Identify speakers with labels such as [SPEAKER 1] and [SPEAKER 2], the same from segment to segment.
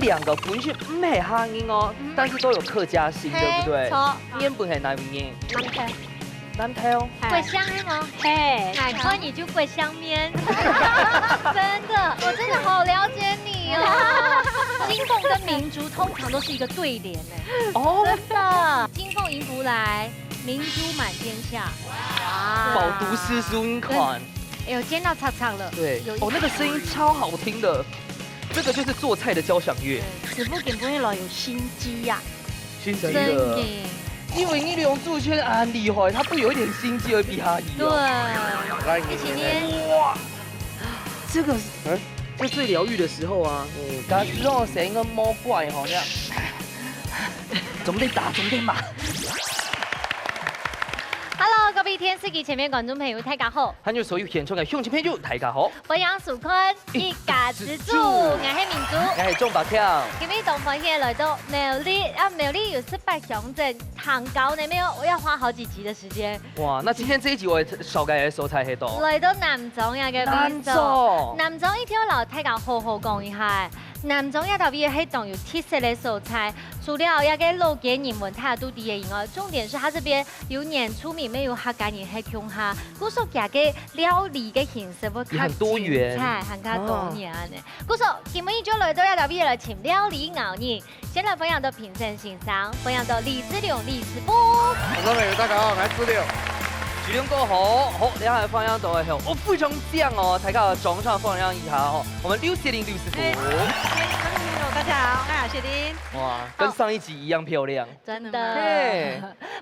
[SPEAKER 1] 两个本是唔系哈音哦，但是都有客家心，对不对？
[SPEAKER 2] 错，
[SPEAKER 1] 烟本系哪边烟？
[SPEAKER 2] 南台，
[SPEAKER 1] 南台哦。
[SPEAKER 2] 桂香吗？嘿，难怪你就桂香面，真的，我真的好了解你哦。金凤跟明珠通常都是一个对联哎，
[SPEAKER 1] 哦，
[SPEAKER 2] 真的，金凤迎福来，明珠满天下，哇
[SPEAKER 1] 饱读诗书音款。
[SPEAKER 2] 哎呦，今天要唱唱了，
[SPEAKER 1] 对
[SPEAKER 2] 有，
[SPEAKER 1] 哦，那个声音超好听的，这个就是做菜的交响乐，
[SPEAKER 2] 此不点不会老有心机呀，
[SPEAKER 1] 真
[SPEAKER 2] 的。
[SPEAKER 1] 因为你龙柱圈很厉害，他不有一点心机而比他赢。
[SPEAKER 2] 对，
[SPEAKER 1] 来，
[SPEAKER 2] 一起捏。
[SPEAKER 1] 哇，这个就最疗愈的时候啊。刚让谁个猫怪好像，总得打，总得骂。
[SPEAKER 2] Hello， 各位電視機前面觀眾朋友，大家好！
[SPEAKER 1] 還有所有現場嘅鄉親朋友，大家好！
[SPEAKER 2] 歡迎收看一家之主，我係明珠，
[SPEAKER 1] 我係鍾百強。
[SPEAKER 2] 今日東方現來到苗栗啊，苗栗有18鄉鎮，很高呢，沒有，我要花好幾集的時間。
[SPEAKER 1] 哇，那今天這一集我少計嘅素材喺度。
[SPEAKER 2] 來到南莊呀嘅
[SPEAKER 1] 南莊，
[SPEAKER 2] 南莊一條路，大家好好講一下。南莊一頭邊係當有特色的素菜，除了一個老嘅人文態度啲嘅以外，重點是它這邊有年出名，沒有客家人喺鄉下，故所嘅嘅料理嘅形式會
[SPEAKER 1] 很多元，
[SPEAKER 2] 很加多元嘅。故所今日就來到一頭邊來請料理牛人，先來分享到評審欣賞，分享到李志良、李師傅。
[SPEAKER 3] 觀眾朋友大家好，我係志良。
[SPEAKER 1] 志良哥好，好，你下分享到嘅係我非常正哦，大家掌聲分享一下哦。我們劉雪玲劉師傅。
[SPEAKER 4] 大家好，我係雪玲。
[SPEAKER 1] 哇，跟上一集一樣漂亮。
[SPEAKER 2] 真的。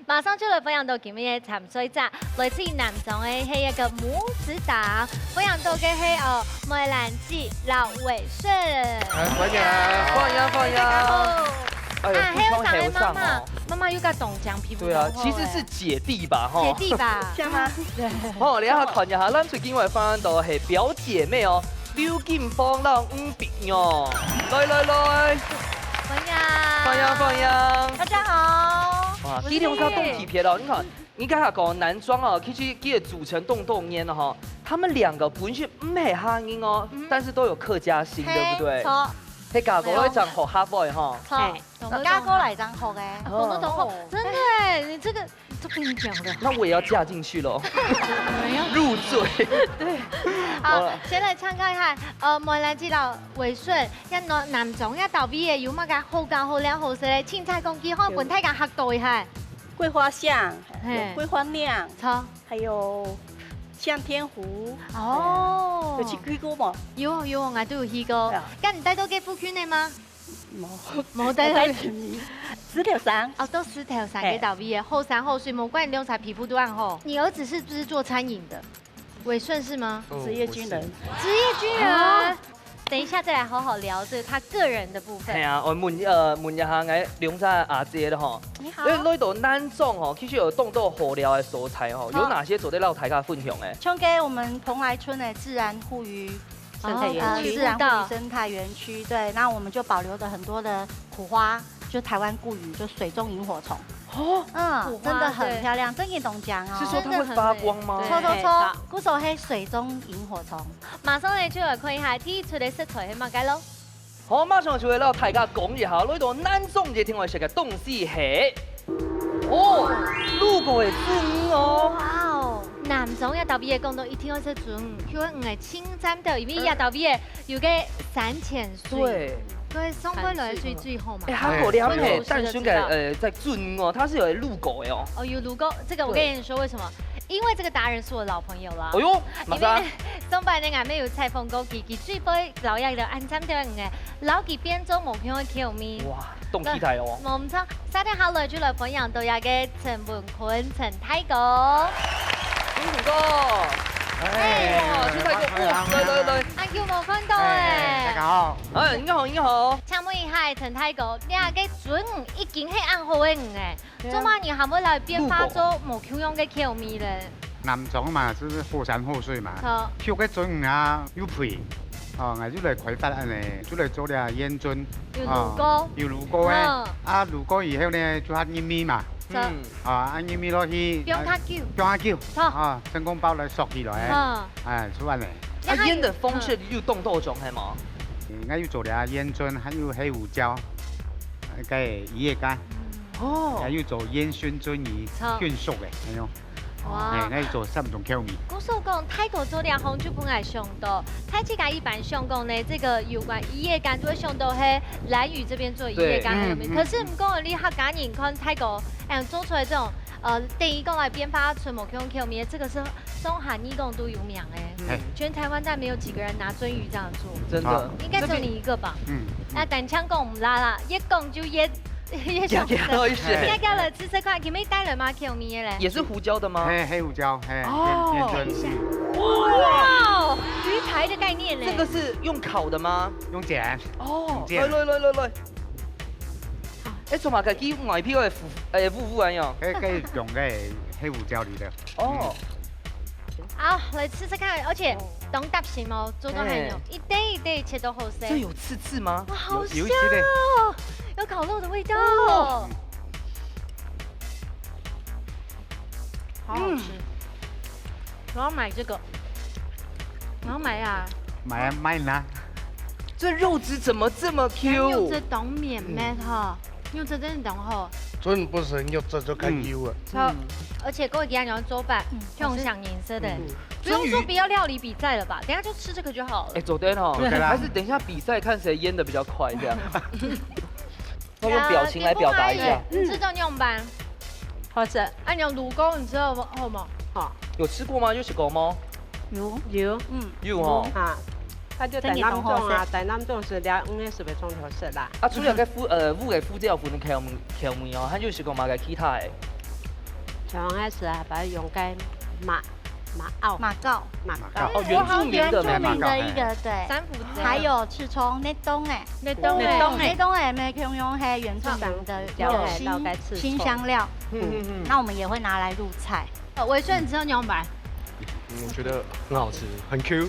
[SPEAKER 2] 馬上就來分享到今日嘅潛水集，來自南莊嘅係一個母子檔，分享到嘅係梅蘭記劉偉順。
[SPEAKER 3] 歡迎啊！
[SPEAKER 1] 歡迎。
[SPEAKER 2] 哎呀，還有上嘅媽媽有個凍漿皮膚。
[SPEAKER 1] 對啊，其實是姐弟吧，哈。
[SPEAKER 2] 姐弟吧，
[SPEAKER 4] 係嗎？
[SPEAKER 2] 對。
[SPEAKER 1] 好，你一下看一下，咱最近我哋分享到係表姐妹哦。劉金芳讓5餅哦，來，歡迎，
[SPEAKER 4] 大家好。
[SPEAKER 1] 哇，第一條看動體片哦，你看，你剛才講男裝哦，其實佢組成動煙的哈，他們兩個本是唔係哈音哦，但是都有客家心，對不對？
[SPEAKER 2] 錯。
[SPEAKER 1] 喺家國嗰陣學黑 boy 哈。
[SPEAKER 2] 錯。
[SPEAKER 4] 家哥嚟張學嘅，
[SPEAKER 2] 我們同學，真的，你這個都跟你講的。
[SPEAKER 1] 那我也要嫁進去咯，入贅。
[SPEAKER 2] 對。好，先嚟參加一下，梅蘭記劉偉順，一南莊一道邊嘅有乜嘅好教好靚好食嘅青菜公雞，可以本大家客到一下。
[SPEAKER 4] 桂花香，有桂花釀，
[SPEAKER 2] 錯，
[SPEAKER 4] 還有香天湖。
[SPEAKER 2] 哦，
[SPEAKER 4] 有去過冇？
[SPEAKER 2] 有，我都有去過。咁你帶到幾副圈嚟嗎？冇帶到。
[SPEAKER 4] 石頭山。
[SPEAKER 2] 哦，都石頭山嘅道邊嘅後山後水，冇怪你用才皮膚都很好。你兒子是不是做餐飲的？偉順是嗎？
[SPEAKER 4] 職業軍人。
[SPEAKER 2] 職業軍人。等一下再來好好聊這他個人的部分。係
[SPEAKER 1] 啊，我問一下我兩隻阿姐啦嗬。
[SPEAKER 2] 你好。
[SPEAKER 1] 因為呢度南莊哦，其實有凍到好料嘅蔬菜哦，有哪些做得到大家分享嘅？
[SPEAKER 4] 像給我們蓬萊村的自然護漁生態園區，自然護漁生態園區，對，那我們就保留了很多的苦花，就台灣固語，就水中螢火蟲。哦，真的很漂亮，真嘅凍漿哦。
[SPEAKER 1] 是說它會發光嗎？
[SPEAKER 4] 錯，嗰首係水中螢火蟲。
[SPEAKER 2] 馬上嚟就來看一下，第出嚟食材係乜嘢咯？
[SPEAKER 1] 好，馬上就會啦，大家講一下呢度南莊嘅聽我食嘅東西係，滷過嘅豬哦。
[SPEAKER 2] 哇哦，南莊一道邊嘅講到一聽開始準，佢話係清蒸的，因為一道邊嘅有個三千水。對，松龜來最好嘛。
[SPEAKER 1] 韓國兩係蛋酸嘅在準哦，它是有滷過嘅哦。
[SPEAKER 2] 哦，有滷過，這個我跟你說為什麼？因為這個達人是我老朋友啦。
[SPEAKER 1] 哎呦，馬上。
[SPEAKER 2] 松柏你眼尾要採訪過佢最尾留一條安針條嘅，老佢變咗目標嘅橋面。
[SPEAKER 1] 哇，動氣態哦。
[SPEAKER 2] 冇唔錯，沙丁考慮住來分享到有嘅陳文坤、陳太哥。
[SPEAKER 1] 陳哥。哎，哇，陳太哥，來。
[SPEAKER 2] 阿 Q 冇看到誒。
[SPEAKER 3] 大家好。
[SPEAKER 1] 哎，你好，你好。
[SPEAKER 2] 請問一下陳太哥，你下嘅準已經係暗號嘅誒，做乜你還會來變化咗無橋樣嘅橋面咧？
[SPEAKER 3] 南莊嘛，就是後山後水嘛。
[SPEAKER 2] 好。
[SPEAKER 3] 橋嘅準啊，有皮，哦，我就嚟開發安尼，就嚟做啲煙樽。
[SPEAKER 2] 有滷過。
[SPEAKER 3] 有滷過嘅，啊滷過以後呢，就下芫米嘛。啊，芫米落去。
[SPEAKER 2] 用它叫。
[SPEAKER 3] 用它叫。
[SPEAKER 2] 錯。
[SPEAKER 3] 啊，成功包嚟索起來。哎，做安尼。
[SPEAKER 1] 啊，煙的風是有凍豆種係嗎？
[SPEAKER 3] 我要做俩烟熏，还有黑胡椒，个鱼叶干，还要做烟熏鳟鱼，熏熟的那种。哇！我要做3种口味。
[SPEAKER 2] 古说讲泰国做俩红酒本来上到，泰气一般上讲呢，这个有关渔业干就会上到嘿兰屿这边做渔业干有没有？可是唔讲你客家人看泰国，做出来这种第一讲来编发纯某口味，这个是松韩一共都有名哎。全台湾但没有几个人拿鳟鱼这样做，
[SPEAKER 1] 真的，
[SPEAKER 2] 应该只有你一个吧？那单枪讲唔拉啦，一讲就一。也想吃，应该了吃块，可没带了吗？口味嘞？
[SPEAKER 1] 也是胡椒的吗？
[SPEAKER 3] 黑胡椒，
[SPEAKER 2] 烟熏。哇，鱼排的概念嘞。
[SPEAKER 1] 这个是用烤的吗？
[SPEAKER 3] 用煎。
[SPEAKER 1] 哦，来。哎，做嘛个去外票的腐完哟？
[SPEAKER 3] 用个黑胡椒里的。哦。
[SPEAKER 2] 好，来吃吃看，而且懂搭型哦，做到很有一堆一堆切都好吃。
[SPEAKER 1] 这有刺吗？
[SPEAKER 2] 哇，好香哦！有烤肉的味道，好好吃。我要买这个，我要买啊！
[SPEAKER 3] 买呢？
[SPEAKER 1] 这肉质怎么这么 Q？
[SPEAKER 2] 用这懂面咩哈？用这真的懂吼。
[SPEAKER 5] 真不是用这就看 Q 了。
[SPEAKER 2] 而且各位底下你要做饭，用想颜色的，不用说不要料理比赛了吧？等下就吃这个就好了。
[SPEAKER 1] 哎，走对哦，还是等一下比赛看谁腌的比较快这样。要用表情来表达一下。
[SPEAKER 2] 你知道用班？好吃。哎，你卤糕你知道吗？
[SPEAKER 1] 好。有吃过吗？有吃过吗？
[SPEAKER 6] 有。
[SPEAKER 1] 有哦。
[SPEAKER 6] 啊。它就台南粽啊，台南粽是俩5个是被中调色啦。
[SPEAKER 1] 啊，除了个五个副料分口味哦，还有是讲嘛个其他的。
[SPEAKER 6] 像开始啊，把它用cái马告
[SPEAKER 1] 哦，原住民的
[SPEAKER 4] 一个对，
[SPEAKER 2] 三福子，
[SPEAKER 4] 还有赤葱那东哎，那东哎，没可以用黑原住民的新香料，那我们也会拿来入菜。
[SPEAKER 2] 伟顺，你知道牛排？
[SPEAKER 5] 我觉得很好吃，很 Q。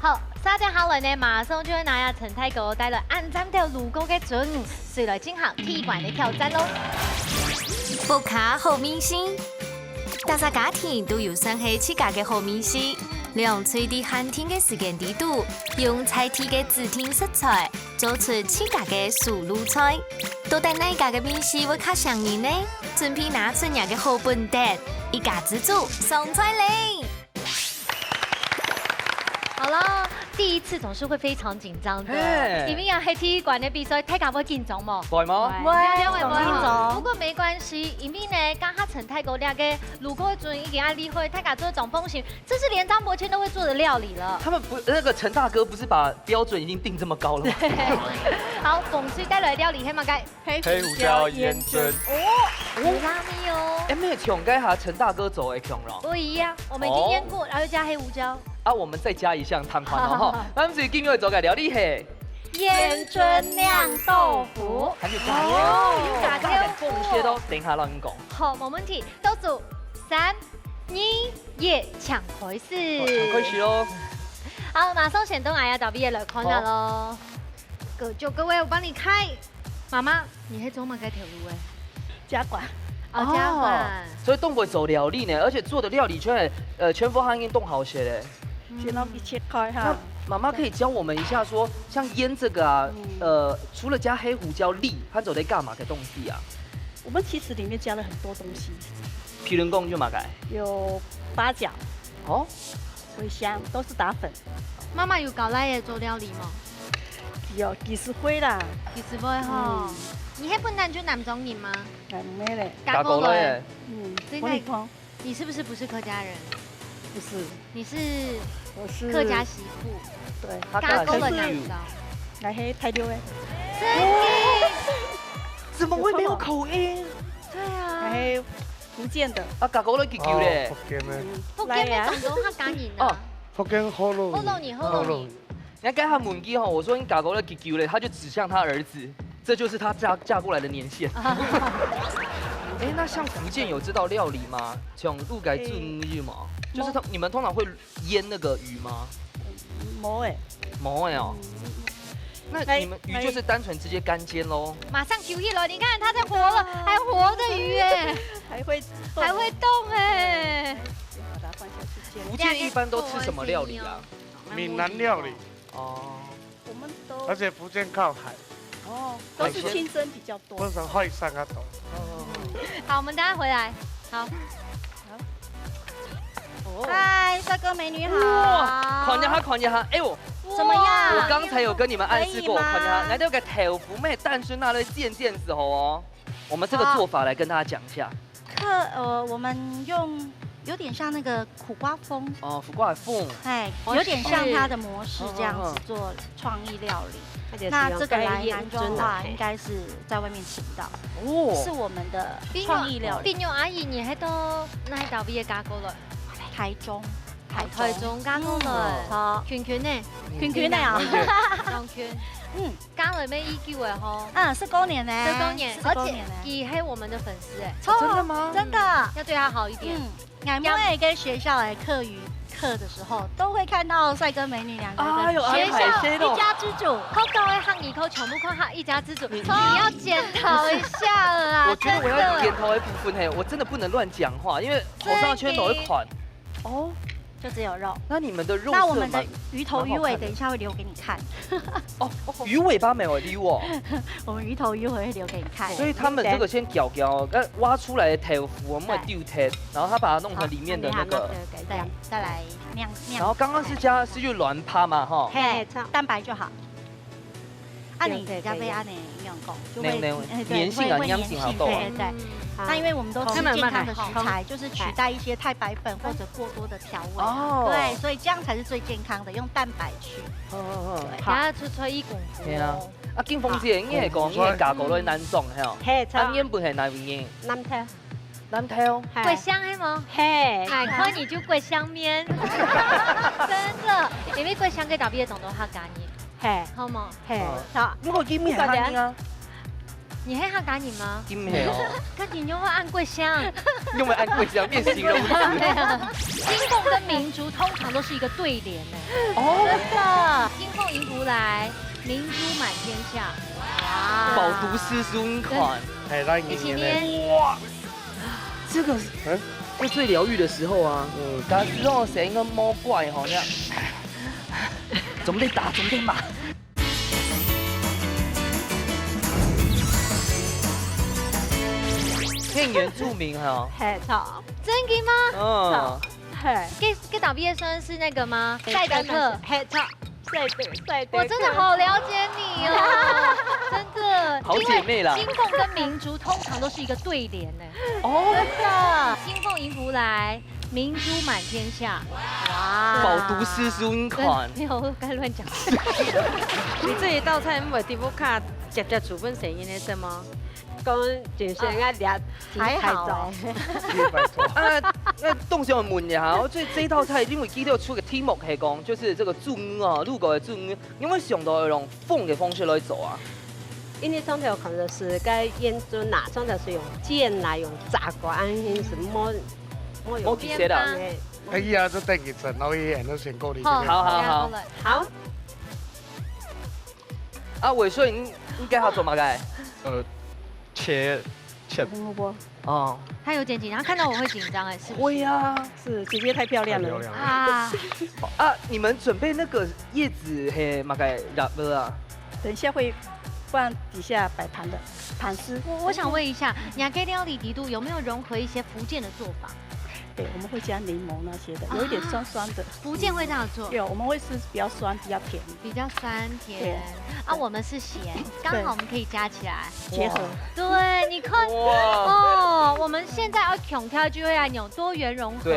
[SPEAKER 2] 好，沙爹好了呢，马上就会拿下陈太狗带了按3條卤糕嘅準，隨來進行踢館嘅挑戰咯。
[SPEAKER 7] 福卡好明星，大家家庭都有算係自家嘅好明星，用隨地寒天嘅時間地度，用菜地嘅指定食材，做出自家嘅素卤菜。到底哪家嘅明星會較上癮呢？準備拿出人嘅好本蛋，一家之主送菜嚟。
[SPEAKER 2] 好了，第一次总是会非常紧张的。你们要喺体育馆的比赛，太敢会紧张吗？
[SPEAKER 1] 会吗？
[SPEAKER 2] 会，紧张。不过没关系，因为呢，刚他陈太狗那个卤锅准已经按例会，太敢做总风行，这是连张伯谦都会做的料理了。
[SPEAKER 1] 他们不，那个陈大哥不是把标准已经定这么高了吗？
[SPEAKER 2] 好，风水带来料理黑马盖
[SPEAKER 5] 黑胡椒腌蒸。
[SPEAKER 2] 哦，拉米哦。
[SPEAKER 1] 哎，没有抢该哈陈大哥走的抢了。
[SPEAKER 2] 不一样，我们已经腌过，然后加黑胡椒。
[SPEAKER 1] 啊，我们再加一项汤款哦哈，咱们是今日做个料理嘿，
[SPEAKER 2] 腌春酿豆腐，
[SPEAKER 1] 还有加油，
[SPEAKER 2] 加油，
[SPEAKER 1] 这些都等一下让你讲。
[SPEAKER 2] 好，没问题，倒数3、2、1，抢回4，
[SPEAKER 1] 开始喽。
[SPEAKER 2] 好，马上选东来呀，导毕业了，看到喽。各位，我帮你开。妈妈，你还做嘛该调路哎？
[SPEAKER 4] 加管。
[SPEAKER 2] 哦，加管。
[SPEAKER 1] 所以东北走料理呢，而且做的料理全部汉运动好些嘞。
[SPEAKER 4] 先让你切开哈。
[SPEAKER 1] 妈妈可以教我们一下，说像腌这个啊，除了加黑胡椒粒，它走在干嘛的东西啊？
[SPEAKER 8] 我们其实里面加了很多东西，
[SPEAKER 1] 皮人工就嘛改，
[SPEAKER 8] 有八角，
[SPEAKER 1] 哦，
[SPEAKER 8] 茴香都是打粉。
[SPEAKER 2] 妈妈有搞来也做料理吗？
[SPEAKER 8] 有几十灰啦，
[SPEAKER 2] 几十灰哈。你迄本南就南中人吗？
[SPEAKER 8] 没嘞，
[SPEAKER 1] 打狗嘞。
[SPEAKER 2] 这个你是不是客家人？
[SPEAKER 8] 不是，我是
[SPEAKER 2] 客家媳妇。
[SPEAKER 8] 对，
[SPEAKER 2] 打狗了南中。
[SPEAKER 8] 来黑太溜哎。
[SPEAKER 2] 真的？
[SPEAKER 1] 怎么会没有口音？
[SPEAKER 2] 对啊。
[SPEAKER 8] 来黑福建的。
[SPEAKER 1] 啊，打狗了叫嘞。
[SPEAKER 5] 福建的。
[SPEAKER 2] 福建的广东客家人啊。
[SPEAKER 5] 福建好咯。
[SPEAKER 2] 好咯你。
[SPEAKER 1] 人家跟他问机哈，我说你打狗了叫嘞，他就指向他儿子。这就是她嫁过来的年限。哎，那像福建有这道料理吗？像鹿改煮鱼吗？就是你们通常会腌那个鱼吗？没哦。那你们鱼就是单纯直接干煎喽？
[SPEAKER 2] 马上揪一了，你看它在活了，还活的鱼哎，还会动哎。
[SPEAKER 8] 把它放下去煎。
[SPEAKER 1] 福建一般都吃什么料理啊？
[SPEAKER 5] 闽南料理。
[SPEAKER 1] 哦。
[SPEAKER 8] 我们都
[SPEAKER 5] 而且福建靠海，
[SPEAKER 8] 哦都是清蒸比较多。
[SPEAKER 5] 通常海上啊多。
[SPEAKER 2] 好，我们等下回来。好。
[SPEAKER 4] 嗨，帅哥美女好。
[SPEAKER 1] 看一下，看一下，哎呦，
[SPEAKER 4] 怎么样？
[SPEAKER 1] 我刚才有跟你们暗示过，
[SPEAKER 4] 可以吗
[SPEAKER 1] 看一下，来这个豆腐咩蛋酸那类渐渐时候哦，我们这个做法来跟大家讲一下。
[SPEAKER 4] 我们用有点像那个苦瓜风
[SPEAKER 1] 哦，苦瓜风，
[SPEAKER 4] 哎，有点像它的模式这样子做创意料理。那这个来南庄的话，应该是在外面吃不到哦，是我们的创意料理。
[SPEAKER 2] 邊用阿姨你喺度，那喺度邊嘅加工率？
[SPEAKER 4] 台中
[SPEAKER 2] 加工率，圈呢？
[SPEAKER 4] 圈啊，
[SPEAKER 2] 兩圈。加了咩 EQ 嘅嗬？
[SPEAKER 4] 是高年呢，
[SPEAKER 2] 是高年，
[SPEAKER 4] 而且
[SPEAKER 2] 也係我們的粉絲哎。
[SPEAKER 1] 真的嗎？
[SPEAKER 4] 真的，
[SPEAKER 2] 要對他好一點。
[SPEAKER 4] 俺們也跟學校來課餘課的時候，都會看到帥哥美女兩個人。
[SPEAKER 2] 學校
[SPEAKER 4] 一家之主，
[SPEAKER 2] 扣高的漢語扣全部看他一家之主，你要檢討一下了啊！
[SPEAKER 1] 我覺得我要檢討一部分嘿，我真的不能亂講話，因為頭上圈某一款。哦。
[SPEAKER 4] 就只有肉。
[SPEAKER 1] 那你们的肉？
[SPEAKER 4] 那我们的鱼头鱼尾等一下会留给你看。
[SPEAKER 1] 哦，鱼尾巴没有留哦。
[SPEAKER 4] 我们鱼头鱼尾会留给你看。
[SPEAKER 1] 所以他们这个先搅，挖出来的豆腐我们会丢它，然后他把它弄成里面的那个。
[SPEAKER 4] 对，再来酿。
[SPEAKER 1] 然后刚刚是用卵趴嘛哈。
[SPEAKER 4] 嘿，蛋白就好。按你加菲按你营养够，就会
[SPEAKER 1] 粘性啊，营养性好够。
[SPEAKER 4] 对。那因为我们都吃健康的食材，就是取代一些太白粉或者过多的调味，对，所以这样才是最健康的，用蛋白去。
[SPEAKER 2] 对，好，吹一功夫。
[SPEAKER 1] 对啊，啊，金凤姐，你係講你係加工類南種係哦？
[SPEAKER 6] 係，
[SPEAKER 1] 啊，原本係哪邊嘅？南投。
[SPEAKER 2] 桂香係嗎？
[SPEAKER 6] 係，
[SPEAKER 2] 奶塊你就桂香面，真的，因為桂香嘅特別種都客家人，
[SPEAKER 6] 係，
[SPEAKER 2] 好冇？
[SPEAKER 6] 係，
[SPEAKER 1] 好，如果金面係客家人啊？
[SPEAKER 2] 你係客家人嗎？
[SPEAKER 1] 金係哦。
[SPEAKER 2] 客家人用會按桂香，
[SPEAKER 1] 用會按桂香變形容詞。
[SPEAKER 2] 金鳳跟明珠通常都是一個對聯呢。
[SPEAKER 1] 哦，
[SPEAKER 2] 真的，金鳳迎福來，明珠滿天下。哇，
[SPEAKER 1] 飽讀詩書款，
[SPEAKER 2] 一起捏。
[SPEAKER 1] 哇，這個是最療癒的時候啊。大家知道成個魔怪吼，那樣，總得打，總得罵。偏原住民哈，
[SPEAKER 6] 係錯，
[SPEAKER 2] 真嘅嗎？
[SPEAKER 1] 嗯，
[SPEAKER 2] 係。給導畢業生是那個嗎？賽德克，
[SPEAKER 6] 係錯，賽德。
[SPEAKER 2] 我真的好了解你哦，真的。
[SPEAKER 1] 好姐妹啦。
[SPEAKER 2] 金鳳跟明珠通常都是一個對聯呢。
[SPEAKER 1] 哦，
[SPEAKER 2] 真的。金鳳迎福來，明珠滿天下。哇，
[SPEAKER 1] 飽讀詩書款。
[SPEAKER 2] 沒有，該亂講。
[SPEAKER 9] 你這一道菜唔係點樣卡夾夾煮本聲音的什麼？
[SPEAKER 6] 講全身啊兩
[SPEAKER 4] 還好
[SPEAKER 1] 那動小問一下，這道菜因為記得出個題目係講，就是這個煮魚啊，路過的煮魚，有冇想到用鳳嘅方式來做啊？
[SPEAKER 6] 因為從頭可能是個煙燻啦，從頭是用煎啦，用炸過，安係是摸
[SPEAKER 1] 幾些啦？
[SPEAKER 5] 哎呀，這等一陣，我也都選過你。
[SPEAKER 1] 好。
[SPEAKER 6] 好。
[SPEAKER 1] 啊，偉順應該要做乜嘅？
[SPEAKER 5] 切
[SPEAKER 6] 蘿蔔。
[SPEAKER 1] 哦，
[SPEAKER 2] 他有點緊張，看到我會緊張哎，是不是？
[SPEAKER 1] 會啊，
[SPEAKER 8] 是姐姐太漂亮了
[SPEAKER 2] 啊！
[SPEAKER 1] 啊，你們準備那個葉子係乜嘅入啊？
[SPEAKER 8] 等一下會放底下擺盤的盤絲。
[SPEAKER 2] 我想問一下，亞給料理底度有沒有融合一些福建的做法？
[SPEAKER 8] 對，我們會加檸檬那些的，有一點酸酸的。
[SPEAKER 2] 福建會這樣做？
[SPEAKER 8] 有，我們會是比較酸，比較甜。
[SPEAKER 2] 比較酸甜。啊，我們是鹹，剛好我們可以加起來
[SPEAKER 8] 結合。
[SPEAKER 2] 對，你看哦，我們現在要強調就會來有多元融合。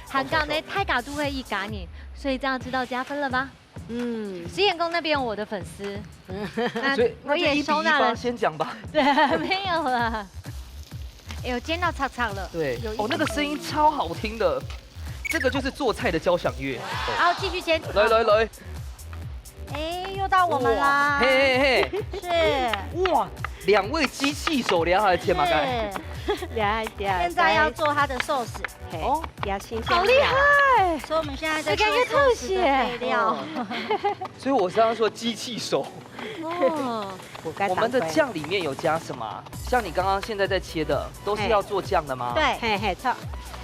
[SPEAKER 2] 香港的太嘎都會一嘎你，所以這樣知道加分了吧？
[SPEAKER 6] 嗯，
[SPEAKER 2] 實驗宮那邊有我的粉絲，
[SPEAKER 1] 所以
[SPEAKER 2] 我也收納了。
[SPEAKER 1] 先講吧。
[SPEAKER 2] 對，沒有了。哎呦，煎到擦擦了。
[SPEAKER 1] 對，哦，那個聲音超好聽的，這個就是做菜的交響樂。
[SPEAKER 2] 好，繼續煎。
[SPEAKER 1] 來。
[SPEAKER 4] 哎，又到我們啦。
[SPEAKER 1] 嘿。
[SPEAKER 4] 是。
[SPEAKER 1] 哇，2位機器手量還切馬蓋。
[SPEAKER 4] 現在要做它的壽司。
[SPEAKER 6] 哦，要新鮮。
[SPEAKER 2] 好厲害！
[SPEAKER 4] 所以我們現在在做壽司的配料。
[SPEAKER 1] 所以我剛剛說機器手。
[SPEAKER 2] 哦。
[SPEAKER 1] 我們的醬裡面有加什麼？像你剛剛現在在切的，都是要做醬的嗎？
[SPEAKER 4] 對，
[SPEAKER 6] 係錯。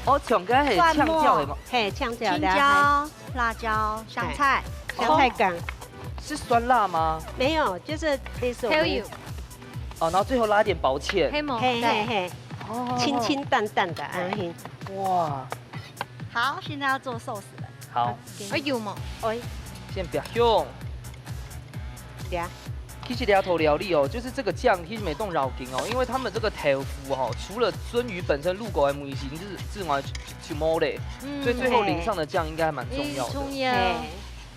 [SPEAKER 1] 哦，醬乾係嗆椒的嗎？
[SPEAKER 6] 係嗆椒、
[SPEAKER 4] 青椒、辣椒、香菜、
[SPEAKER 6] 香菜乾。
[SPEAKER 1] 是酸辣吗？
[SPEAKER 6] 没有，就是类似我
[SPEAKER 2] Tell
[SPEAKER 6] 们
[SPEAKER 2] you，
[SPEAKER 1] 哦，然后最后拉一点薄芡。
[SPEAKER 2] 黑毛，
[SPEAKER 6] 嘿嘿嘿，
[SPEAKER 1] 哦
[SPEAKER 6] 清清淡淡的安心。
[SPEAKER 1] 哇，
[SPEAKER 4] 好，现在要做寿司了。
[SPEAKER 1] 好，
[SPEAKER 2] 哎有嘛？
[SPEAKER 6] 哎，
[SPEAKER 1] 先不要用。
[SPEAKER 6] 对啊，
[SPEAKER 1] 其实两头料理哦，就是这个酱其实没动绕筋哦，因为他们这个豆腐哦，除了鳟鱼本身入口的模型就是自外去摸嘞，所以最后淋上的酱应该还蛮重要的。
[SPEAKER 2] 重要。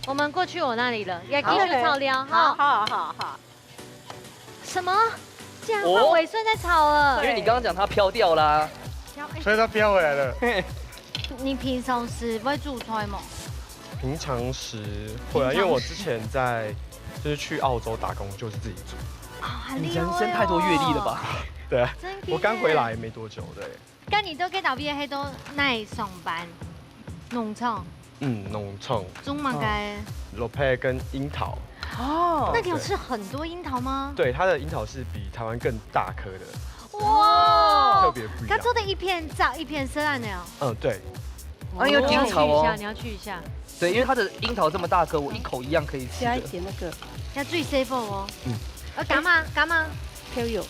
[SPEAKER 2] 我们过去我那里了，要继
[SPEAKER 6] 好
[SPEAKER 2] 续炒料。
[SPEAKER 6] 好好好好。
[SPEAKER 2] 什么？竟然换伟顺在炒了？
[SPEAKER 1] 因为你刚刚讲它飘掉啦，
[SPEAKER 5] 所以它飘回来了。
[SPEAKER 2] 你平常时会煮菜吗？
[SPEAKER 10] 平常时会啊，因为我之前就是去澳洲打工，就是自己煮。
[SPEAKER 1] 你人生太多阅历了吧？
[SPEAKER 10] 对啊，我刚回来没多久，对。
[SPEAKER 2] 咁你都给到毕业黑都奈上班，农场。
[SPEAKER 10] 农场。
[SPEAKER 2] 中马街。
[SPEAKER 10] 罗佩跟樱桃。
[SPEAKER 2] 哦。那你有吃很多樱桃吗？
[SPEAKER 10] 对，它的樱桃是比台湾更大颗的。
[SPEAKER 2] 哇。
[SPEAKER 10] 特别不一样。
[SPEAKER 2] 它做的一片炸一片色暗的哦。
[SPEAKER 10] 对。
[SPEAKER 1] 啊，因为樱桃哦，
[SPEAKER 2] 你要去一下。
[SPEAKER 1] 对，因为它的樱桃这么大颗，我一口一样可以吃。
[SPEAKER 8] 加一点那个，
[SPEAKER 2] 要最 safe 哦。干嘛？
[SPEAKER 8] 挑油，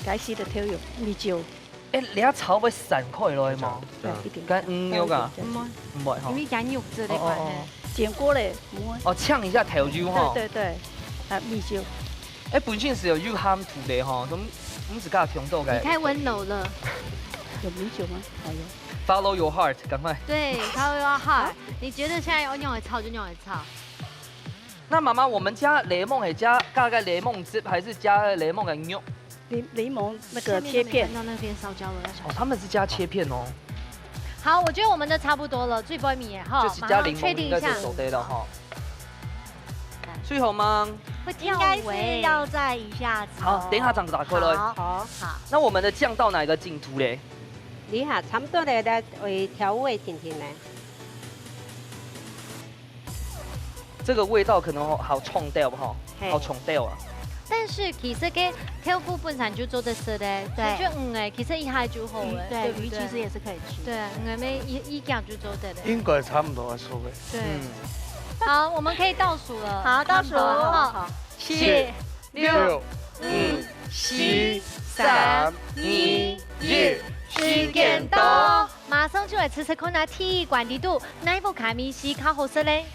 [SPEAKER 8] 该死的挑油，米酒。
[SPEAKER 1] 你下炒會散開落嘛？
[SPEAKER 8] 对，一點。
[SPEAKER 1] 跟牛噶？唔會哈。
[SPEAKER 2] 因為揀肉質的關係。
[SPEAKER 8] 煎過咧，
[SPEAKER 1] 哦，嗆一下頭油哈。
[SPEAKER 8] 對對，啊米酒。
[SPEAKER 1] 本身是有肉鹹土的哈，咁是加紅豆嘅。
[SPEAKER 2] 你太溫柔了。
[SPEAKER 8] 有米酒嗎？還有。
[SPEAKER 1] Follow your heart，趕快。
[SPEAKER 2] 對 ，Follow your heart。你覺得現在要用來炒就用來炒。
[SPEAKER 1] 那媽媽，我們加雷夢係加大概雷夢汁，還是加雷夢嘅肉？
[SPEAKER 8] 雷蒙那个切片。
[SPEAKER 2] 到那邊燒焦了。
[SPEAKER 1] 哦，他們是加切片哦。
[SPEAKER 2] 好，我覺得我們的差不多了，最波米哈，
[SPEAKER 1] 就是加檸檬應該是熟的了哈。最後嗎？
[SPEAKER 4] 應該是要再一下子。
[SPEAKER 1] 好，等一下長打開了。
[SPEAKER 6] 好。
[SPEAKER 1] 那我們的醬到哪一個淨土嘞？
[SPEAKER 6] 你下差不多嚟咧，為調味甜甜咧。
[SPEAKER 1] 這個味道可能好衝掉哈，好衝掉啊。
[SPEAKER 2] 但是其實嘅豆腐本身就做得食咧，對，就其實一下就好誒。
[SPEAKER 4] 對，魚其實也是可以吃。
[SPEAKER 2] 對，咩一樣就做得咧。
[SPEAKER 5] 應該差唔多熟嘅。
[SPEAKER 2] 對。好，我們可以倒數了。
[SPEAKER 4] 好，倒數。
[SPEAKER 2] 好，7、6、5、4、3、2、1。時間到，馬上就來試試看下鐵管地度哪一部卡米西較好食咧。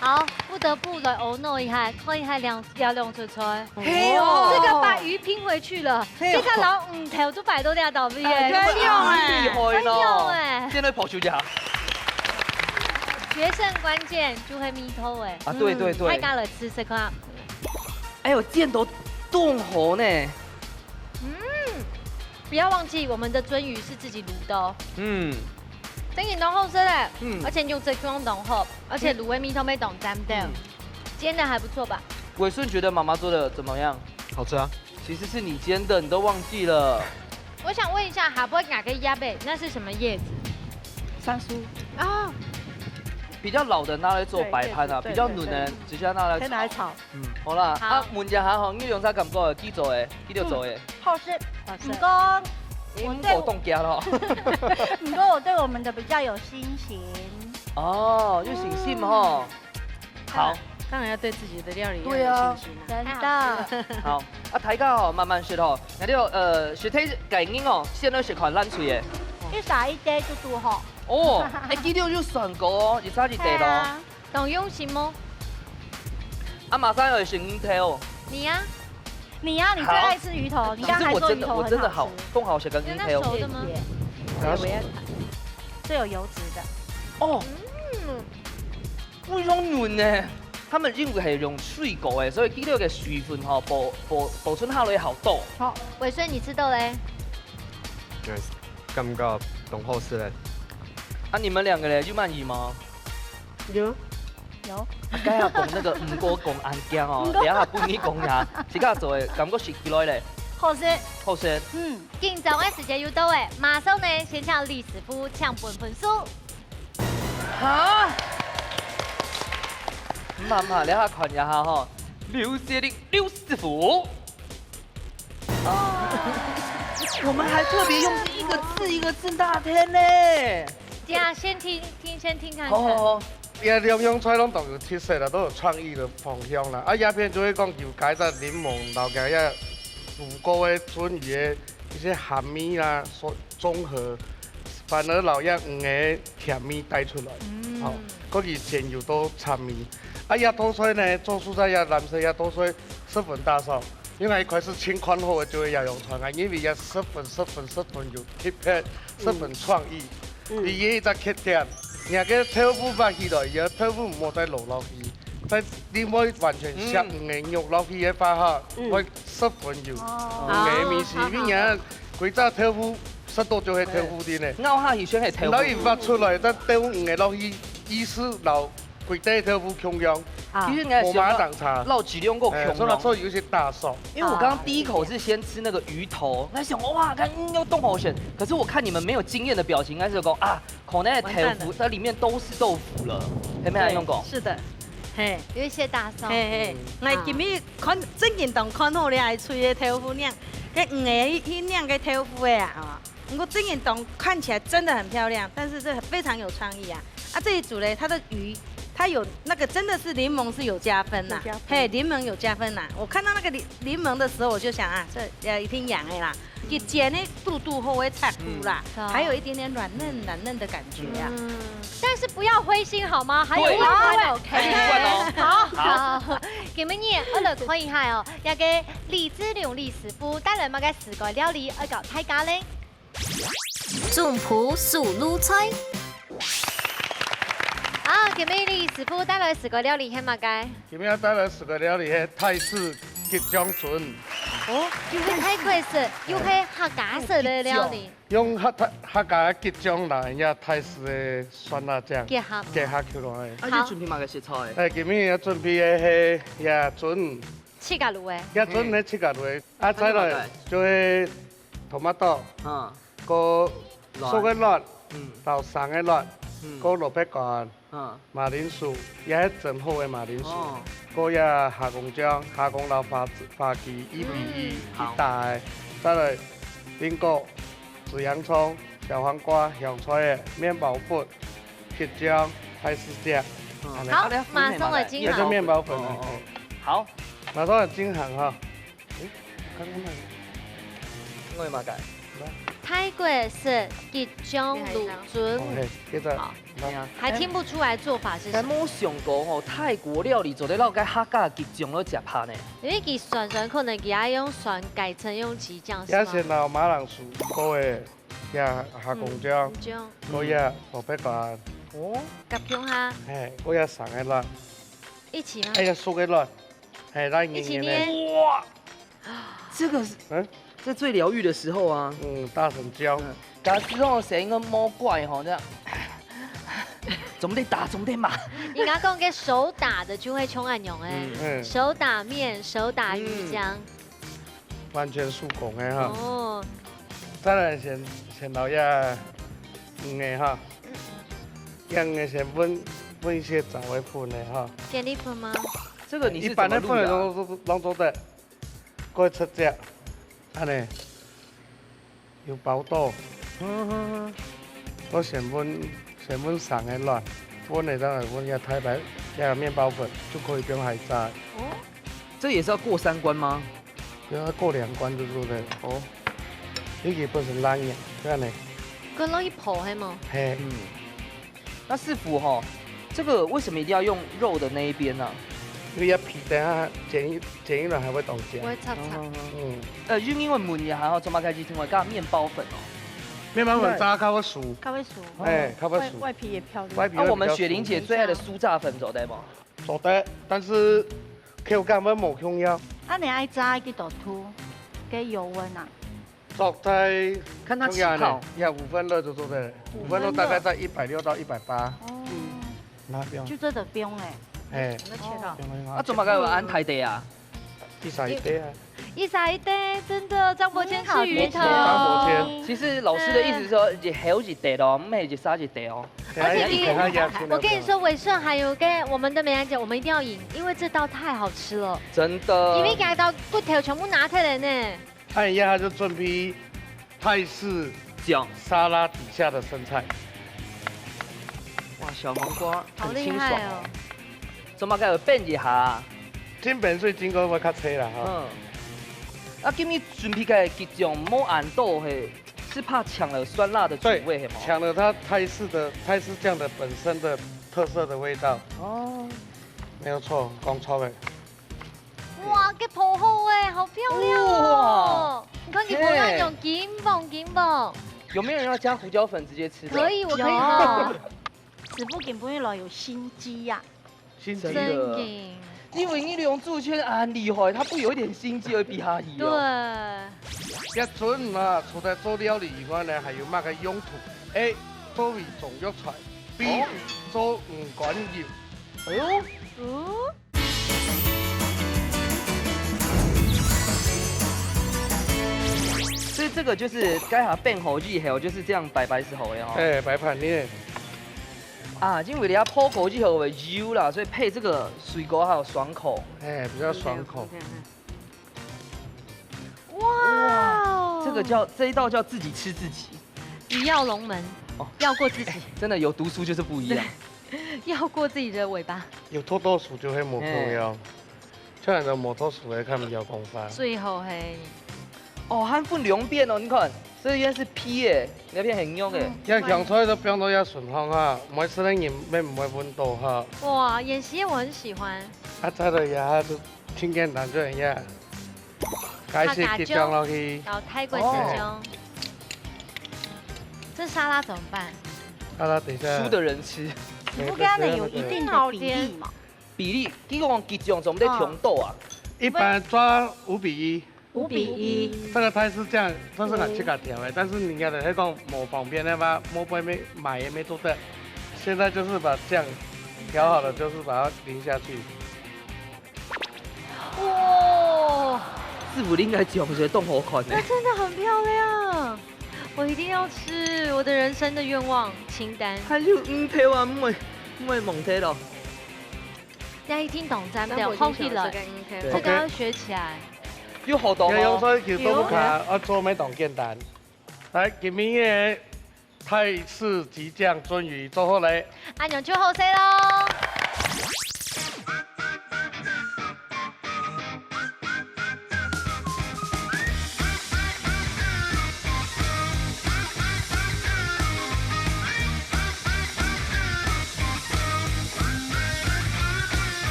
[SPEAKER 2] 好，不得不來懊惱一下，看一下亮出來。
[SPEAKER 1] 嘿哦，
[SPEAKER 2] 這個把魚拼回去了，這個老頭都擺到兩道味耶，
[SPEAKER 1] 厲害咯！
[SPEAKER 2] 哎，
[SPEAKER 1] 現在跑球家。
[SPEAKER 2] 決勝關鍵就係米頭哎。
[SPEAKER 1] 啊，對對對。
[SPEAKER 2] 太加了，吃吃看。
[SPEAKER 1] 哎呦，箭都凍紅呢。
[SPEAKER 2] 不要忘記我們的鱒魚是自己滷的哦。真係濃厚色嘞，而且用這種濃厚，而且滷味米頭沒懂沾的，煎的還不錯吧？
[SPEAKER 1] 偉順覺得媽媽做的怎麼樣？
[SPEAKER 10] 好吃啊。
[SPEAKER 1] 其實是你煎的，你都忘記了。
[SPEAKER 2] 我想問一下，還不會哪個葉貝？那是什麼葉子？
[SPEAKER 8] 山蘇
[SPEAKER 2] 啊。
[SPEAKER 1] 比較老的拿來做白盤啊，比較嫩的直接拿來炒。好啦，啊，問一下吼，你用啥感覺？幾做的？幾條做的？
[SPEAKER 4] 好吃，唔該。
[SPEAKER 1] 我對凍夾咯。
[SPEAKER 4] 唔過我對我們的比較有信心。
[SPEAKER 1] 哦，有信心吼。好。
[SPEAKER 9] 當然要對自己的料理有信心
[SPEAKER 4] 真的。
[SPEAKER 1] 好，啊，大家吼慢慢學吼，那啲學睇概念哦，先嚟學看爛嘴嘅。
[SPEAKER 4] 一撒一滴就多吼。
[SPEAKER 1] 哦，幾條就選過哦，一撒一滴咯。
[SPEAKER 2] 懂用心嗎？
[SPEAKER 1] 啊，馬上要選魚頭。
[SPEAKER 2] 你呀？
[SPEAKER 4] 你呀，你最愛吃魚頭，你剛才說魚頭
[SPEAKER 1] 我真的好，更好食跟魚頭。
[SPEAKER 2] 熟的嗎？
[SPEAKER 4] 最有油脂的。
[SPEAKER 1] 哦。非常嫩呢，他們因為係用水果嘅，所以幾條嘅水分吼保存下來好多。
[SPEAKER 2] 好，偉順你吃到嘞？
[SPEAKER 10] 感覺濃厚食咧。
[SPEAKER 1] 啊，你們兩個咧有滿意嗎？
[SPEAKER 6] 有。
[SPEAKER 1] 梗係講那個唔過講硬驚哦，等下半年講下，自家做嘅感覺食起來咧。
[SPEAKER 4] 好食。
[SPEAKER 1] 好食。
[SPEAKER 2] 緊張嘅時間要到誒，馬上呢先向李師傅搶分數。
[SPEAKER 1] 嚇？慢慢，你下看一下吼，劉師傅。我们还特别用一个字一个字大听呢。
[SPEAKER 2] 对啊，先听看看。
[SPEAKER 1] 好。
[SPEAKER 5] 也两样菜拢都有特色啦，都有创意的方向啦。啊，鸦片就会讲油芥在柠檬，然后加遐五谷的鳟鱼的一些咸味啦，所综合，反而老鸭黄的甜味带出来。好，各以咸油都掺味。啊，鸭头水呢，做蔬菜鸭蓝色鸭头水10分大烧，因为一块是轻宽厚的就会要用传啊，因为也10分有特别10分创意。第一个缺点。人家豆腐把起来，而豆腐唔好再落落去，在你可以完全食黄的肉落去嘅发下，會10分油，黃嘅面是邊樣？佢揸豆腐10多就係豆腐啲呢。
[SPEAKER 1] 咬下去先係豆腐。
[SPEAKER 5] 攞一發出來，得豆腐黃嘅落去，意思留佢啲豆腐強樣。
[SPEAKER 1] 其實應該是撈質量夠強。
[SPEAKER 5] 所以有些大sauce。
[SPEAKER 1] 因為我剛剛第一口是先吃那個魚頭，那想哇，看又動好選。可是我看你們沒有驚豔的表情，應該是講啊，口內的豆腐，它裡面都是豆腐了，係咪用講？
[SPEAKER 9] 是的，嘿，
[SPEAKER 2] 有一些大燒。
[SPEAKER 9] 嘿，那今日看正經當看好咧，吹的豆腐釀，cái黃的去釀個豆腐的啊，不過正經當看起來真的很漂亮，但是這非常有創意啊。啊，這一組呢，它的魚。它有那個真的是檸檬是有加分呐，嘿，檸檬有加分呐。我看到那個檸檬的時候，我就想啊，這一定養的啦，一煎呢肚後會拆出啦，還有一點點軟嫩的感覺啊。
[SPEAKER 2] 但是不要灰心好嗎？還有一關 OK。好，今日我哋看一下哦，一個李子良李師傅帶來乜嘅4個料理，我教大家咧。
[SPEAKER 7] 總鋪素滷菜。
[SPEAKER 2] 好，今日李師傅帶來4個料理係乜嘅？
[SPEAKER 5] 今日帶來4個料理係泰式吉祥筍。
[SPEAKER 2] 哦，又係泰國式，又係客家式的料理。
[SPEAKER 5] 用客家吉祥來，也泰式的酸辣醬
[SPEAKER 2] 結合
[SPEAKER 5] 起來。
[SPEAKER 1] 啊，你準備乜嘅食材？
[SPEAKER 5] 今日要準備嘅係椰筍。
[SPEAKER 2] 切格路嘅。
[SPEAKER 5] 椰筍咧切格路嘅，啊再來就係토마토，個熟嘅辣，到生嘅辣，個蘿蔔乾。馬鈴薯也係整好嘅馬鈴薯，嗰日下公醬、下公老花枝1比1一大，再來冰果、紫洋蔥、小黃瓜、香菜、麵包粉、鐵漿、泰式醬。
[SPEAKER 2] 好，馬上來進行。
[SPEAKER 5] 那個麵包粉。
[SPEAKER 1] 好，
[SPEAKER 5] 馬上來進行哈。剛剛那個，
[SPEAKER 1] 我馬介。
[SPEAKER 2] 泰國式吉祥滷筍。還聽不出來做法是什麼？
[SPEAKER 1] 冇想過吼，泰國料理做得到個客家吉祥都食怕呢。
[SPEAKER 2] 因為佢酸可能佢要用酸改成用吉醬，
[SPEAKER 5] 也是拿馬鈴薯嗰個，也下公醬，嗰日蘿蔔乾。
[SPEAKER 2] 哦，夾薑下。
[SPEAKER 5] 係，嗰日生嘅辣。
[SPEAKER 2] 一起嗎？
[SPEAKER 5] 哎呀，熟嘅辣，係拉黏黏的。哇，
[SPEAKER 1] 這個是這最療癒的時候啊。
[SPEAKER 5] 大神椒。
[SPEAKER 1] 加之後成一個魔怪吼，這樣。總得打，總得罵。
[SPEAKER 2] 人家講嘅手打的就會衝暗用誒，手打麵、手打魚漿，
[SPEAKER 5] 完全手工嘅哈。
[SPEAKER 2] 哦。
[SPEAKER 5] 再來先留一黃嘅哈，黃嘅先燜一些雜味粉嘅哈。
[SPEAKER 2] 健力粉嗎？
[SPEAKER 1] 這個你是
[SPEAKER 5] 一般的粉攏做得，過出隻，安尼有包豆。我先燜生嘅辣，燜的當然燜一太白，加麵包粉就可以不用海炸。
[SPEAKER 1] 哦，這也是要過3關嗎？
[SPEAKER 5] 要過2關就做得。哦，呢個本身爛嘅，這樣呢？
[SPEAKER 2] 跟落一泡係嗎？
[SPEAKER 5] 嘿，
[SPEAKER 1] 那師傅哈，這個為什麼一定要用肉的那一邊呢？
[SPEAKER 5] 因為一皮等下剪一輪還會凍結。
[SPEAKER 2] 會擦擦。
[SPEAKER 1] 因為門也還好，做馬開始另外加麵包粉哦。
[SPEAKER 5] 麵包粉炸較會熟，哎，較會熟。
[SPEAKER 8] 外皮也漂亮。
[SPEAKER 5] 外皮。
[SPEAKER 1] 那我們雪玲姐最愛的酥炸粉做得嗎？
[SPEAKER 5] 做得，但是口感會冇重要。
[SPEAKER 4] 啊，你愛炸幾多度？給油溫啊？
[SPEAKER 5] 做在
[SPEAKER 1] 看它起泡，
[SPEAKER 5] 要5分熱就做得，5分熱大概在160到180。哦。那邊。
[SPEAKER 4] 就這個冰誒。
[SPEAKER 5] 哎。
[SPEAKER 1] 啊，做馬開有安台地啊
[SPEAKER 5] ？130地啊。
[SPEAKER 2] 130地，真的張伯騫吃魚頭。
[SPEAKER 1] 其實老師的意思是說，一好一地咯，唔係一殺一地哦。
[SPEAKER 2] 而且我跟你說，偉順還有跟我們的美蘭姐，我們一定要贏，因為這道太好吃了。
[SPEAKER 1] 真的。
[SPEAKER 2] 因為夾到骨頭全部拿出來呢。
[SPEAKER 5] 哎呀，就準備泰式
[SPEAKER 1] 酱
[SPEAKER 5] 沙拉底下的生菜。
[SPEAKER 1] 哇，小黄瓜
[SPEAKER 2] 好厉
[SPEAKER 1] 很清爽
[SPEAKER 2] 害哦。
[SPEAKER 1] 怎么该有变一下？
[SPEAKER 5] 金本水经过会较脆啦哈。
[SPEAKER 1] 啊，今日准备个几种冇按豆嘿，是怕抢了酸辣的主味嘿吗？
[SPEAKER 5] 抢了它泰式酱的本身的特色的味道。哦，没有错，讲错的。
[SPEAKER 2] 哇，给泡好哎，好漂亮哦！你看你泡那种金棒金棒。
[SPEAKER 1] 有没有人要加胡椒粉直接吃的？
[SPEAKER 2] 可以，我可以喝。
[SPEAKER 4] 子父金不会老有心机呀。
[SPEAKER 5] 心机
[SPEAKER 1] 的。因为你用驻圈很厉害，他不有一点心机而比他易
[SPEAKER 2] 哦。
[SPEAKER 5] 对。一准嘛，除了做料理以外呢，还有乜嘅用途 ？A. 作为中药材 ，B. 做唔管药。哎呦。
[SPEAKER 1] 所以这个就是该下变好之后就是这样白是好的哈。
[SPEAKER 5] 哎，白盘呢？
[SPEAKER 1] 啊，因为你要泡过之后会油啦，所以配这个水果还有爽口。
[SPEAKER 5] 哎，比较爽口。
[SPEAKER 2] 哇，
[SPEAKER 1] 这一道叫自己吃自己。
[SPEAKER 2] 鱼跃龙门哦，要过自己。
[SPEAKER 1] 真的有读书就是不一样。
[SPEAKER 2] 要过自己的尾巴。
[SPEAKER 5] 有拖豆薯就会摩托腰，这样的摩托薯来看腰功法。
[SPEAKER 2] 最后嘿。
[SPEAKER 1] 哦，汉分两边哦，你看，这边是皮的，那边很用的。
[SPEAKER 5] 要香菜都变到要顺风哈，每次咱盐要唔会温度哈。
[SPEAKER 2] 哇，演习我很喜欢。
[SPEAKER 5] 啊，再来呀，就挺简单就一样。开始集中落去。
[SPEAKER 2] 然后泰国集中。这沙拉怎么办？
[SPEAKER 5] 沙拉等一下。
[SPEAKER 1] 输的人吃。
[SPEAKER 4] 你不跟他们有一定的比例嘛？
[SPEAKER 1] 比例，你讲集中怎么在调豆啊？
[SPEAKER 5] 一般抓5:1。
[SPEAKER 4] 5:1，
[SPEAKER 5] 这个泰式酱这是很去搞调的，但是你看的那种模仿边的吧，摸不没买也没做的，现在就是把酱调好了，就是把它淋下去。
[SPEAKER 2] 哇，
[SPEAKER 1] 师傅你应该讲些动火款的。
[SPEAKER 2] 那真的很漂亮，我一定要吃，我的人生的愿望清单。
[SPEAKER 1] 还有配啊，唔会蒙贴咯。
[SPEAKER 2] 大家一听懂咱们的好起了，这个要学起来。
[SPEAKER 1] 要好懂哦。
[SPEAKER 5] 用所以叫豆腐卡，我做咩当简单。来，今日嘅泰式鸡酱鳟鱼做好嚟。
[SPEAKER 2] 阿娘就好食咯。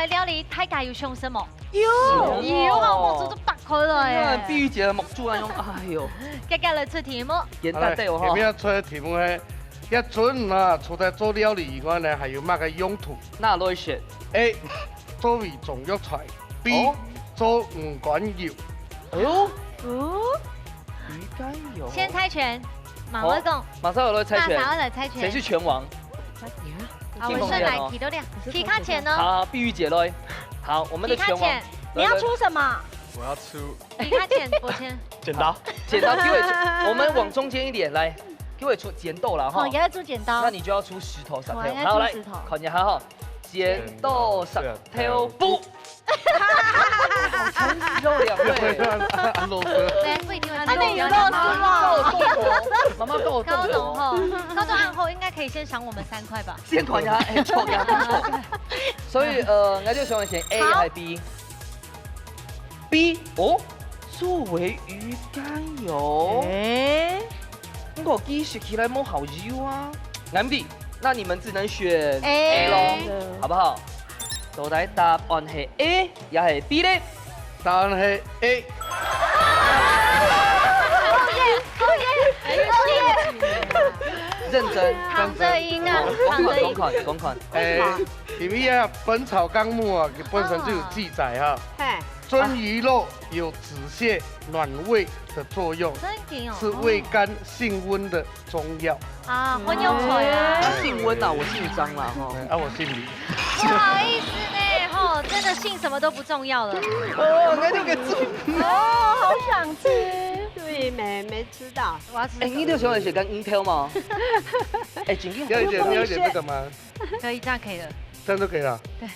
[SPEAKER 2] 料理太家要上什么？有啊，我做都白开了耶！
[SPEAKER 1] 碧玉姐的木珠啊，用哎呦，
[SPEAKER 2] 接下来出题目，
[SPEAKER 1] 简单对哦哈。
[SPEAKER 5] 前面出的题目呢，一准啊，除了做料理以外呢，还有乜嘅用途？
[SPEAKER 1] 那来选
[SPEAKER 5] A 作为中药材 ，B 做唔管药。
[SPEAKER 1] 哎呦，鱼肝油。
[SPEAKER 2] 先猜拳，马上讲。
[SPEAKER 1] 马上有来猜拳。
[SPEAKER 2] 马上来猜拳。
[SPEAKER 1] 谁是拳王？
[SPEAKER 2] 好，我顺来提多点，提卡钱呢？
[SPEAKER 1] 好，碧玉姐嘞。好，我们的拳王。
[SPEAKER 4] 你要出什么？
[SPEAKER 10] 我要出。
[SPEAKER 2] 提卡钱，我先。
[SPEAKER 10] 剪刀。
[SPEAKER 1] 剪刀，给我，我们往中间一点来，给我出剪豆了哈。
[SPEAKER 4] 好，也要出剪刀。
[SPEAKER 1] 那你就要出石头石头。
[SPEAKER 4] 好，来，
[SPEAKER 1] 考你还好。剪豆石头布。好诚实哦，两位。
[SPEAKER 2] 对，不一定会。
[SPEAKER 4] 他那有肉丝吗？
[SPEAKER 1] 妈妈够
[SPEAKER 2] 高中后，高中案后应该可以先赏我们3块吧？
[SPEAKER 1] 先考呀，哎，错呀，所以那就选选 A 还是 B？B 哦，作为鱼肝油。哎，我记起起来冇好油啊。难 B， 那你们只能选 A 咯，好不好？到底答案是 A 也是 B 呢？
[SPEAKER 5] 答案是 A。
[SPEAKER 1] 认真，
[SPEAKER 2] 躺着赢啊！
[SPEAKER 1] 公款。
[SPEAKER 5] 里面啊，《本草纲目》啊，本身就有记载哈。鳟鱼肉有止泻暖胃的作用，是味甘性温的中药。
[SPEAKER 2] 啊，温用水啊！
[SPEAKER 1] 姓温啊，我姓张啦哈。
[SPEAKER 5] 啊，我姓李。
[SPEAKER 2] 不好意思呢，吼，真的姓什么都不重要了。
[SPEAKER 1] 哦，那就给猪。
[SPEAKER 4] 哦，好想吃。对
[SPEAKER 6] 惜没吃到。
[SPEAKER 2] 我要吃。
[SPEAKER 1] 哎，你想的是跟 Intel 吗？哎，今天
[SPEAKER 5] 要一点这个吗？
[SPEAKER 2] 可以，这样可以了。
[SPEAKER 5] 这样就可以了。
[SPEAKER 2] 对。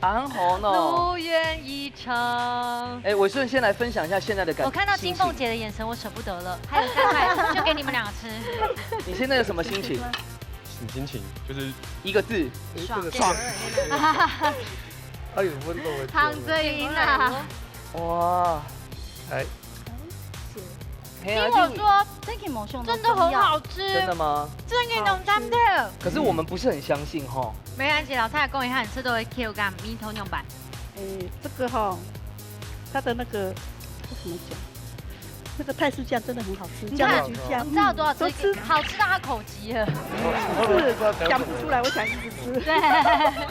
[SPEAKER 1] 安好呢。
[SPEAKER 2] 如愿以偿。
[SPEAKER 1] 哎，伟顺先来分享一下现在的感觉。
[SPEAKER 2] 我看到金凤姐的眼神，我舍不得了。还有3块，就给你们2个吃。
[SPEAKER 1] 你现在有什么心情？
[SPEAKER 10] 什么心情？就是
[SPEAKER 1] 一个字，
[SPEAKER 2] 爽。
[SPEAKER 5] 哎呦，温度的。
[SPEAKER 2] 躺着赢了。
[SPEAKER 1] 哇，哎。
[SPEAKER 2] 听我说，真的很好吃。
[SPEAKER 1] 真的吗？
[SPEAKER 2] 真的浓汤的。
[SPEAKER 1] 可是我们不是很相信哈。
[SPEAKER 2] 没关系，老太太跟我一样吃都会 Q 感米头牛板。
[SPEAKER 8] 这个哈，它的那个怎么讲？那个泰式酱真的很好吃，酱橘酱，
[SPEAKER 2] 你知道多少吃？好吃到他口急了。
[SPEAKER 8] 是讲不出来，我想一直吃。
[SPEAKER 2] 对。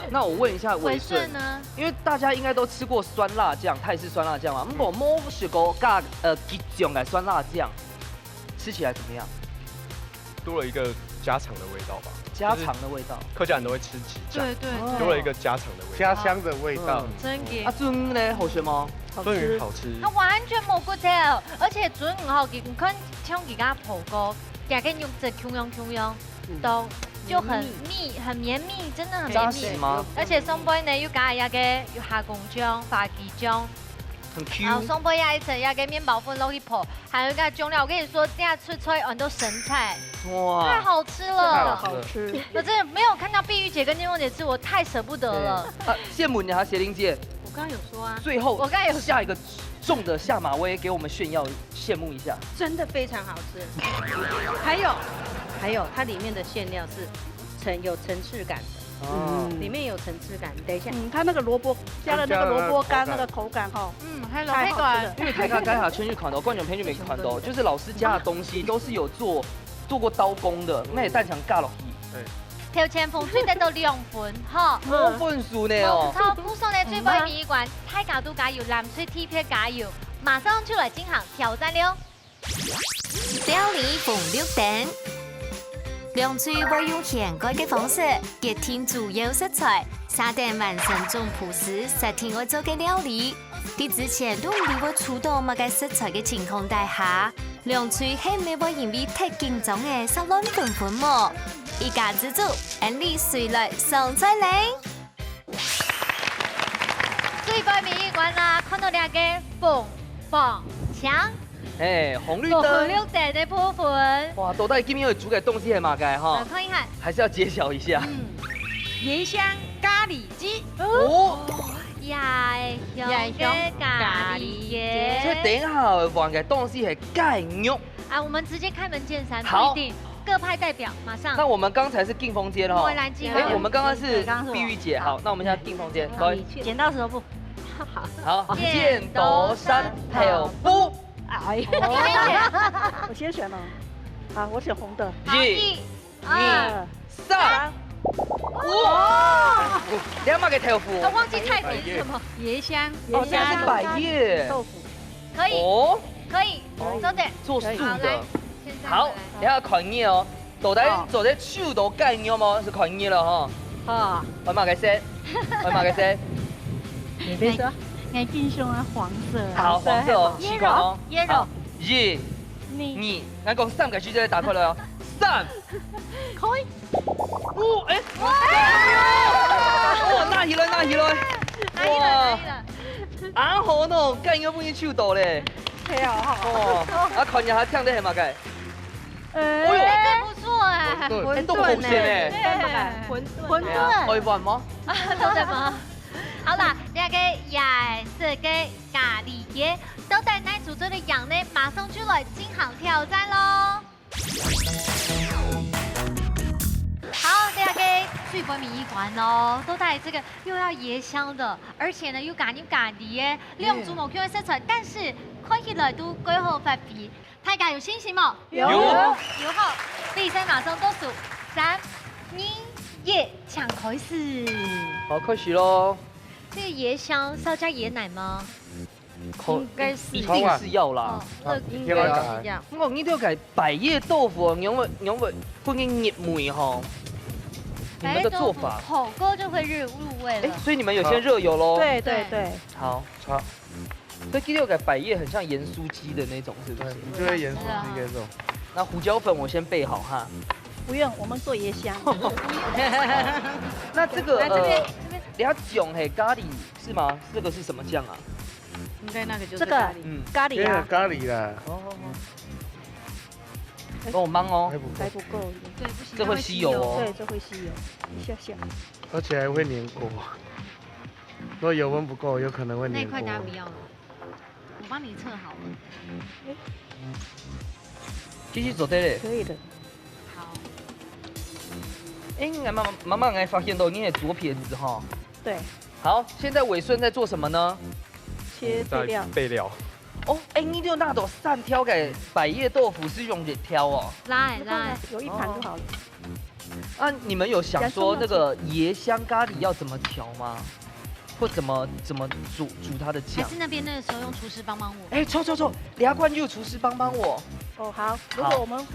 [SPEAKER 1] 那我问一下
[SPEAKER 2] 伟顺呢？
[SPEAKER 1] 因为大家应该都吃过酸辣酱，泰式酸辣酱嘛。我摸是个加几种的酸辣酱，吃起来怎么样？
[SPEAKER 10] 多了一个家常的味道吧。
[SPEAKER 1] 家常的味道，
[SPEAKER 10] 客家人都会吃鸡酱，
[SPEAKER 2] 对，
[SPEAKER 10] 多了一个家常的味道，
[SPEAKER 5] 家乡的味道。
[SPEAKER 2] 真的。
[SPEAKER 1] 鳟呢？好吃吗？
[SPEAKER 10] 鳟鱼好吃。
[SPEAKER 2] 它完全冇骨头，而且鳟鱼后佢唔肯像而家火锅，加个肉质 Q 样，都就很密，很绵密，真的很绵密
[SPEAKER 1] 吗？
[SPEAKER 2] 而且松杯呢又加一个虾公姜、花鸡姜。
[SPEAKER 1] 很 Q，
[SPEAKER 2] 然后松杯一层，一个面包粉落去泡，还有一个酱料。我跟你说，这样吃出来很多神菜，哇，太好吃了，
[SPEAKER 8] 好吃。
[SPEAKER 2] 我真的没有看到碧玉姐跟金凤姐吃，我太舍不得了。
[SPEAKER 1] 羡慕你啊，邪灵姐。
[SPEAKER 2] 我刚刚有说啊。
[SPEAKER 1] 最后，
[SPEAKER 2] 我刚刚有
[SPEAKER 1] 下一个重的下马威给我们炫耀，羡慕一下。
[SPEAKER 9] 真的非常好吃。还有，它里面的馅料是有层次感的。里面有层次感。等一下，
[SPEAKER 8] 它那个萝卜加了那个萝卜干，那个口感哈，
[SPEAKER 2] 还有太好吃了。
[SPEAKER 1] 因为台卡该下春去看到，观众朋友没看到，就是老师家的东西都是有做过刀工的，那也蛋肠加落去。
[SPEAKER 3] 对。
[SPEAKER 2] 条前锋最得到2分，哈。
[SPEAKER 1] 2分数呢哦。
[SPEAKER 2] 超附送的最杯米馆，太假都加油，蓝水 T 片加油，马上就来进行挑战了。
[SPEAKER 7] 料理逢6點。涼水會用現改嘅方式結添主要食材，3點完成總鋪時實天我做嘅料理。啲之前都唔會觸到乜嘅食材嘅情況底下，涼水係咪會因為太緊張嘅殺亂分麼？一家之主，安利水來上菜嚟。
[SPEAKER 2] 最杯米館啦，看到兩個棒槍。
[SPEAKER 1] 哎，红绿灯
[SPEAKER 2] 的部分。
[SPEAKER 1] 哇，到底今天会煮嘅东西系嘛嘅哈？
[SPEAKER 2] 看一看，
[SPEAKER 1] 还是要揭晓一下。
[SPEAKER 9] 椰香咖喱鸡。
[SPEAKER 1] 哦，
[SPEAKER 2] 椰香咖喱鸡。
[SPEAKER 1] 这等一下玩嘅东西系盖肉。
[SPEAKER 2] 啊，我们直接开门见山，
[SPEAKER 1] 好，
[SPEAKER 2] 不一定。各派代表马上。
[SPEAKER 1] 那我们刚才是定风街的哈。
[SPEAKER 2] 哎，
[SPEAKER 1] 我们刚刚是碧玉姐，好，那我们现在定风街。
[SPEAKER 4] 剪刀石头布。
[SPEAKER 1] 好，剪刀山还有布。
[SPEAKER 8] 哎，我先选了，好，我选红的。
[SPEAKER 1] 1、2、3，哇！2码给豆腐。
[SPEAKER 2] 我忘记菜名是什么？椰香。
[SPEAKER 1] 哦，这是百叶
[SPEAKER 8] 豆腐。
[SPEAKER 2] 可以。哦，可以。走的。
[SPEAKER 1] 做素的。好，等下看嘢哦。到底做啲手度盖肉吗？是看嘢了哈。
[SPEAKER 2] 好。
[SPEAKER 1] 我马给先，我马给先。
[SPEAKER 8] 你别说。眼镜熊啊，黄色。
[SPEAKER 1] 好，黄色哦，试看哦。
[SPEAKER 2] 椰肉。
[SPEAKER 1] 1、2，咱讲3个句子打开来哦。3，
[SPEAKER 8] 可以。
[SPEAKER 1] 哦，哎，哇，拿起来，拿起来。
[SPEAKER 2] 哇，
[SPEAKER 1] 啱好喏，干肉不易手到咧。
[SPEAKER 8] 係啊，
[SPEAKER 1] 哦，啊，看一下唱的係嘛嘅？
[SPEAKER 2] 哎呦，这不错哎，
[SPEAKER 1] 馄饨呢？
[SPEAKER 2] 馄饨。
[SPEAKER 1] 可以玩嗎？
[SPEAKER 2] 都得嗎？好啦，兩個椰色嘅咖喱椰，都帶奶煮做的羊呢，馬上就來進行挑戰咯。好，第二個最國民一關哦，都帶這個又要椰香的，而且呢又咖喱耶，兩組某 Q 的色彩，但是看起來都幾好發揮。大家有信心嗎？
[SPEAKER 1] 有。
[SPEAKER 2] 好，比賽馬上倒數3、2、1，搶開始。
[SPEAKER 1] 好，開始咯。
[SPEAKER 2] 这个椰香是要加椰奶吗？
[SPEAKER 1] 應該是，一定是要啦。
[SPEAKER 9] 應該是要。
[SPEAKER 1] 我呢條係百葉豆腐，因為會熱梅哈。你們的做法，
[SPEAKER 2] 火鍋就會入味了。
[SPEAKER 1] 所以你們有先熱油嘍？
[SPEAKER 8] 對對對。
[SPEAKER 1] 好，好。这第六个百叶很像盐酥鸡的那种，是不是？
[SPEAKER 5] 你就会盐酥鸡那种。
[SPEAKER 1] 那胡椒粉我先备好哈。
[SPEAKER 8] 不用，我们做椰香。
[SPEAKER 1] 那这个俩囧嘿咖喱是吗？这个是什么酱啊？
[SPEAKER 9] 应该那个就是
[SPEAKER 8] 这个咖喱啊，
[SPEAKER 5] 咖喱啦。
[SPEAKER 1] 帮我忙哦。
[SPEAKER 8] 还不够。
[SPEAKER 2] 对，不行。
[SPEAKER 1] 这会吸油哦。
[SPEAKER 8] 对，这会吸油，一下下。
[SPEAKER 5] 而且还会粘锅。如果油温不够，有可能会粘锅。
[SPEAKER 2] 那块大家不要了，我帮你测好了。
[SPEAKER 1] 继续做对嘞。
[SPEAKER 8] 可以的。
[SPEAKER 2] 好。
[SPEAKER 1] 哎，慢慢来发现到你的左撇子哈。
[SPEAKER 8] 对。
[SPEAKER 1] 好，现在伟顺在做什么呢？
[SPEAKER 8] 切备料。
[SPEAKER 10] 备料。
[SPEAKER 1] 哦，哎，你就那种散挑给百叶豆腐是用人挑哦。
[SPEAKER 2] 拉，
[SPEAKER 8] 有一盘就好了。
[SPEAKER 1] 啊，你们有想说那个椰香咖喱要怎么调吗？或怎么煮它的酱？
[SPEAKER 2] 还是那边那个时候用厨师帮我？
[SPEAKER 1] 哎，错，俩关就厨师帮我。
[SPEAKER 8] 哦，好，如果我们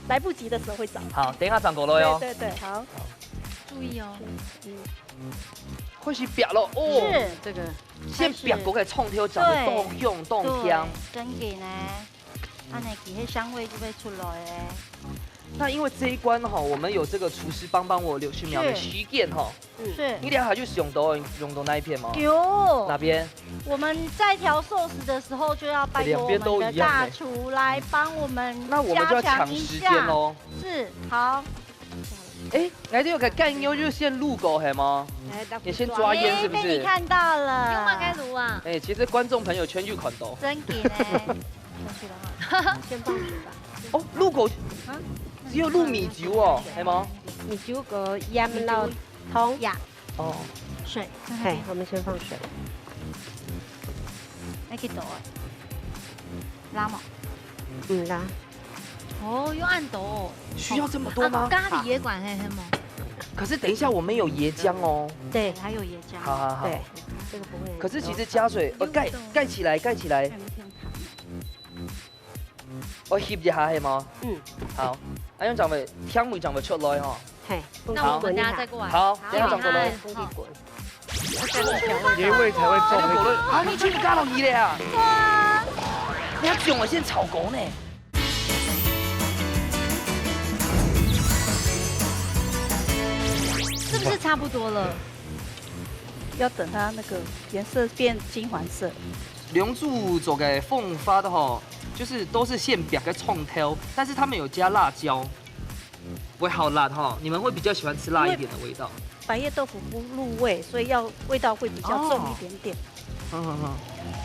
[SPEAKER 8] 来不及的时候会找。
[SPEAKER 1] 好，等一下转过来哟。
[SPEAKER 8] 对，好。
[SPEAKER 2] 注意哦。
[SPEAKER 1] 开始煸了哦。
[SPEAKER 2] 是这个。
[SPEAKER 1] 先煸过来冲挑，长得冻香冻香。
[SPEAKER 4] 真嘅呢，安尼其迄香味就会出来诶。
[SPEAKER 1] 那因为这一关哈，我们有这个厨师帮我60秒的实验哈。
[SPEAKER 4] 是。
[SPEAKER 1] 你俩还就是用到那一片吗？
[SPEAKER 4] 有。
[SPEAKER 1] 哪边？
[SPEAKER 4] 我们在调寿司的时候就要拜托我们的大厨来帮我们
[SPEAKER 1] 那我们就要抢时间喽。
[SPEAKER 4] 是，好。
[SPEAKER 1] 哎，来这个干妞就是先入口系吗？也先抓烟是不是？
[SPEAKER 4] 被你看到了。
[SPEAKER 2] 用嘛该卤啊？
[SPEAKER 1] 哎，其实观众朋友圈就看到。
[SPEAKER 4] 真给呢。
[SPEAKER 8] 先放水吧。
[SPEAKER 1] 哦，入口只有入米酒哦，系吗？
[SPEAKER 6] 米酒个腌到汤
[SPEAKER 4] 呀。
[SPEAKER 1] 哦。
[SPEAKER 4] 水。
[SPEAKER 6] 嘿，我们先放水。
[SPEAKER 4] 那去倒拉吗？
[SPEAKER 6] 拉。
[SPEAKER 2] 哦，用暗斗。
[SPEAKER 1] 需要这么多吗？
[SPEAKER 2] 咖喱也管黑黑吗？
[SPEAKER 1] 可是等一下我们有椰浆哦。
[SPEAKER 4] 对，还有椰浆。
[SPEAKER 1] 好。
[SPEAKER 6] 对，这个不会。
[SPEAKER 1] 可是其实加水，盖起来。我翕一下系吗？好。啊，样就咪香味就咪出来哈。
[SPEAKER 6] 嘿。
[SPEAKER 2] 那我们等下再过来。
[SPEAKER 1] 好，等下转过来。
[SPEAKER 5] 椰味才会重。
[SPEAKER 1] 啊，你去加落去咧啊？
[SPEAKER 4] 哇！
[SPEAKER 1] 你要囧我先炒狗呢。
[SPEAKER 2] 是不是差不多了？
[SPEAKER 8] 要等它那个颜色变金黄色。
[SPEAKER 1] 梁祝做嘅凤发的吼，就是都是现煸个冲挑，但是他们有加辣椒，会好辣哈。你们会比较喜欢吃辣一点的味道。
[SPEAKER 8] 百叶豆腐不入味，所以味道会比较重一点点。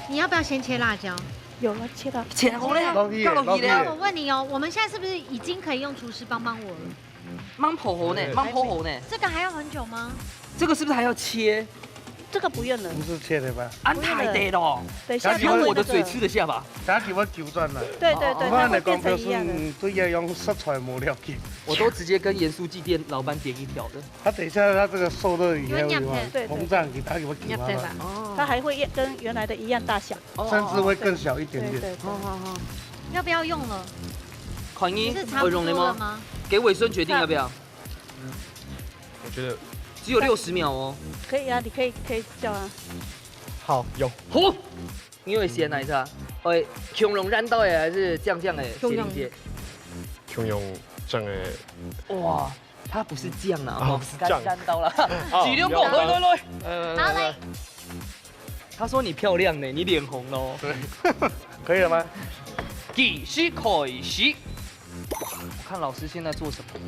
[SPEAKER 2] 你要不要先切辣椒？
[SPEAKER 8] 有了，切到。
[SPEAKER 1] 切好了，到了
[SPEAKER 2] 那我问你哦，我们现在是不是已经可以用厨师帮我了？
[SPEAKER 1] 忙破喉呢，忙破喉呢。
[SPEAKER 2] 这个还要很久吗？
[SPEAKER 1] 这个是不是还要切？
[SPEAKER 8] 这个不用了。
[SPEAKER 5] 不是切的吧？
[SPEAKER 1] 安太得了。
[SPEAKER 8] 等一下，
[SPEAKER 1] 有我的嘴吃得下吧？
[SPEAKER 5] 等下叫我纠正啦。
[SPEAKER 8] 对，
[SPEAKER 5] 它会变成一样的。对呀，用食材没了解。
[SPEAKER 1] 我都直接跟盐酥鸡店老板点一条的。
[SPEAKER 5] 他等一下他这个受热以后
[SPEAKER 8] 膨
[SPEAKER 5] 胀，给他给我搅嘛。
[SPEAKER 8] 它还会跟原来的一样大小，
[SPEAKER 5] 甚至会更小一点点。
[SPEAKER 8] 对。
[SPEAKER 2] 要不要用了？
[SPEAKER 1] 款一，
[SPEAKER 2] 是差不多了吗？
[SPEAKER 1] 给伟孙决定要不要？
[SPEAKER 10] 我觉得
[SPEAKER 1] 只有60秒哦。
[SPEAKER 8] 可以啊，你可以叫啊。
[SPEAKER 10] 好，有。
[SPEAKER 1] 好，因为先来一下，强龙燃刀的还是酱的麒麟蟹？
[SPEAKER 10] 强龙酱的。
[SPEAKER 1] 哇，它不是酱啊，
[SPEAKER 10] 哦，是酱。
[SPEAKER 1] 燃刀了，几六个，来。
[SPEAKER 2] 好来。
[SPEAKER 1] 他说你漂亮呢，你脸红喽。
[SPEAKER 5] 对，可以了吗？
[SPEAKER 1] 继续开始。我看老师现在做什么？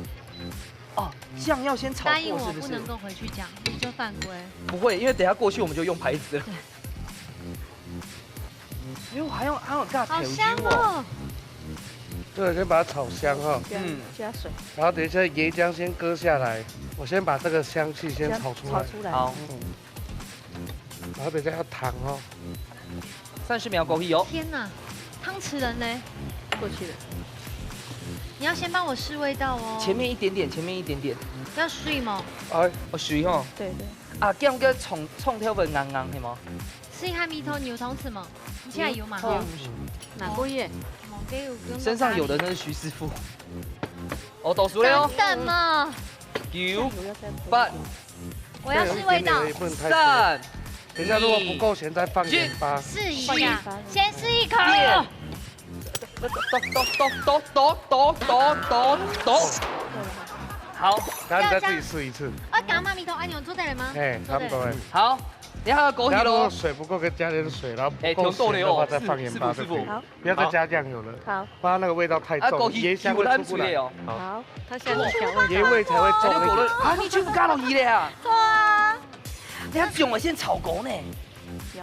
[SPEAKER 1] 哦，酱要先炒过，
[SPEAKER 2] 答应我
[SPEAKER 1] 是不是？
[SPEAKER 2] 不能够回去讲，就犯规。
[SPEAKER 1] 不会，因为等下过去我们就用牌子了。哎呦，还有尬
[SPEAKER 2] 好香哦！
[SPEAKER 5] 对，先把它炒香哈。
[SPEAKER 8] 加水。
[SPEAKER 5] 然后等一下椰浆先割下来，我先把这个香气先炒出来。
[SPEAKER 1] 好。
[SPEAKER 5] 然后等一下要糖哦。
[SPEAKER 1] 30秒过去哦。
[SPEAKER 2] 天哪，汤匙人呢？
[SPEAKER 8] 过去了。
[SPEAKER 2] 你要先帮我试味道哦。
[SPEAKER 1] 前面一点点。
[SPEAKER 2] 要水吗？
[SPEAKER 1] 我水哈。
[SPEAKER 8] 对。
[SPEAKER 1] 啊，这样个葱条会硬是吗？
[SPEAKER 2] 试下米头牛汤匙吗？你现在有吗？
[SPEAKER 6] 哪个月？
[SPEAKER 1] 身上有的那是徐师傅。哦，倒数了哦。
[SPEAKER 2] 等嘛。
[SPEAKER 1] 9、8。
[SPEAKER 2] 我要试味道。
[SPEAKER 1] 3、
[SPEAKER 5] 等一下如果不够咸再放盐巴。
[SPEAKER 2] 试一下，先试一口。
[SPEAKER 1] 好，
[SPEAKER 5] 然后你再自己试一次。
[SPEAKER 2] 刚妈咪头按钮做对了吗？
[SPEAKER 5] 哎，差不多哎。
[SPEAKER 1] 好，你还要枸杞
[SPEAKER 5] 然后如果
[SPEAKER 1] 咯。
[SPEAKER 5] 水不够，可以加点水，然后不够咸的话再放盐巴就可以。
[SPEAKER 8] 好，
[SPEAKER 5] 不要再加酱油了，
[SPEAKER 8] 好，
[SPEAKER 5] 不然那个味道太重，椰香会出不来。
[SPEAKER 1] 哦。
[SPEAKER 8] 好，他现在调味。
[SPEAKER 5] 椰味才会重一点。
[SPEAKER 1] 啊，你全部加落去了啊？
[SPEAKER 2] 错啊。
[SPEAKER 1] 你要用的先炒锅呢，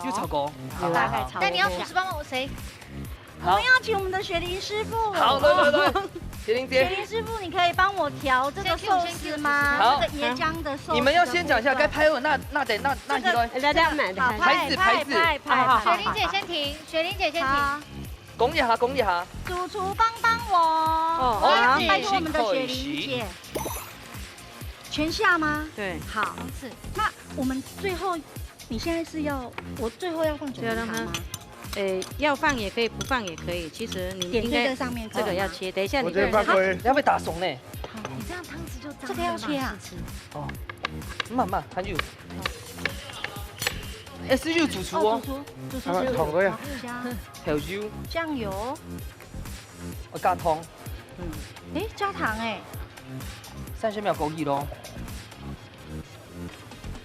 [SPEAKER 1] 就炒锅。
[SPEAKER 4] 大概炒。
[SPEAKER 2] 但你要50帮我谁？
[SPEAKER 4] 我们要请我们的雪梨师傅。
[SPEAKER 1] 好，对。雪玲姐，
[SPEAKER 4] 雪梨师傅，你可以帮我调这个寿司吗？
[SPEAKER 1] 好，
[SPEAKER 4] 这个椰浆的寿司。
[SPEAKER 1] 你们要先讲一下该拍二，那一段。
[SPEAKER 6] 大家买的
[SPEAKER 1] 牌子。
[SPEAKER 2] 雪玲姐先停，雪玲姐先停。
[SPEAKER 1] 讲一下。
[SPEAKER 4] 主厨帮我。
[SPEAKER 2] 好，
[SPEAKER 4] 拜托我们的雪玲姐。全下吗？
[SPEAKER 6] 对，
[SPEAKER 4] 好。是。那我们最后，你现在是要我最后要放九层塔吗？
[SPEAKER 9] 要放也可以，不放也可以。其实你
[SPEAKER 4] 点
[SPEAKER 9] 应该
[SPEAKER 4] 在上面，
[SPEAKER 9] 这个要切。等一下你
[SPEAKER 5] 我觉得犯规，
[SPEAKER 1] 要被打怂呢。
[SPEAKER 2] 好，你这样汤匙就
[SPEAKER 4] 这个要切啊。
[SPEAKER 1] 哦，慢，还有。是有主厨哦。
[SPEAKER 4] 主厨
[SPEAKER 5] 同个呀。
[SPEAKER 1] 调酒。
[SPEAKER 4] 酱油。
[SPEAKER 1] 我加糖。
[SPEAKER 4] 加糖
[SPEAKER 1] 30秒枸杞咯。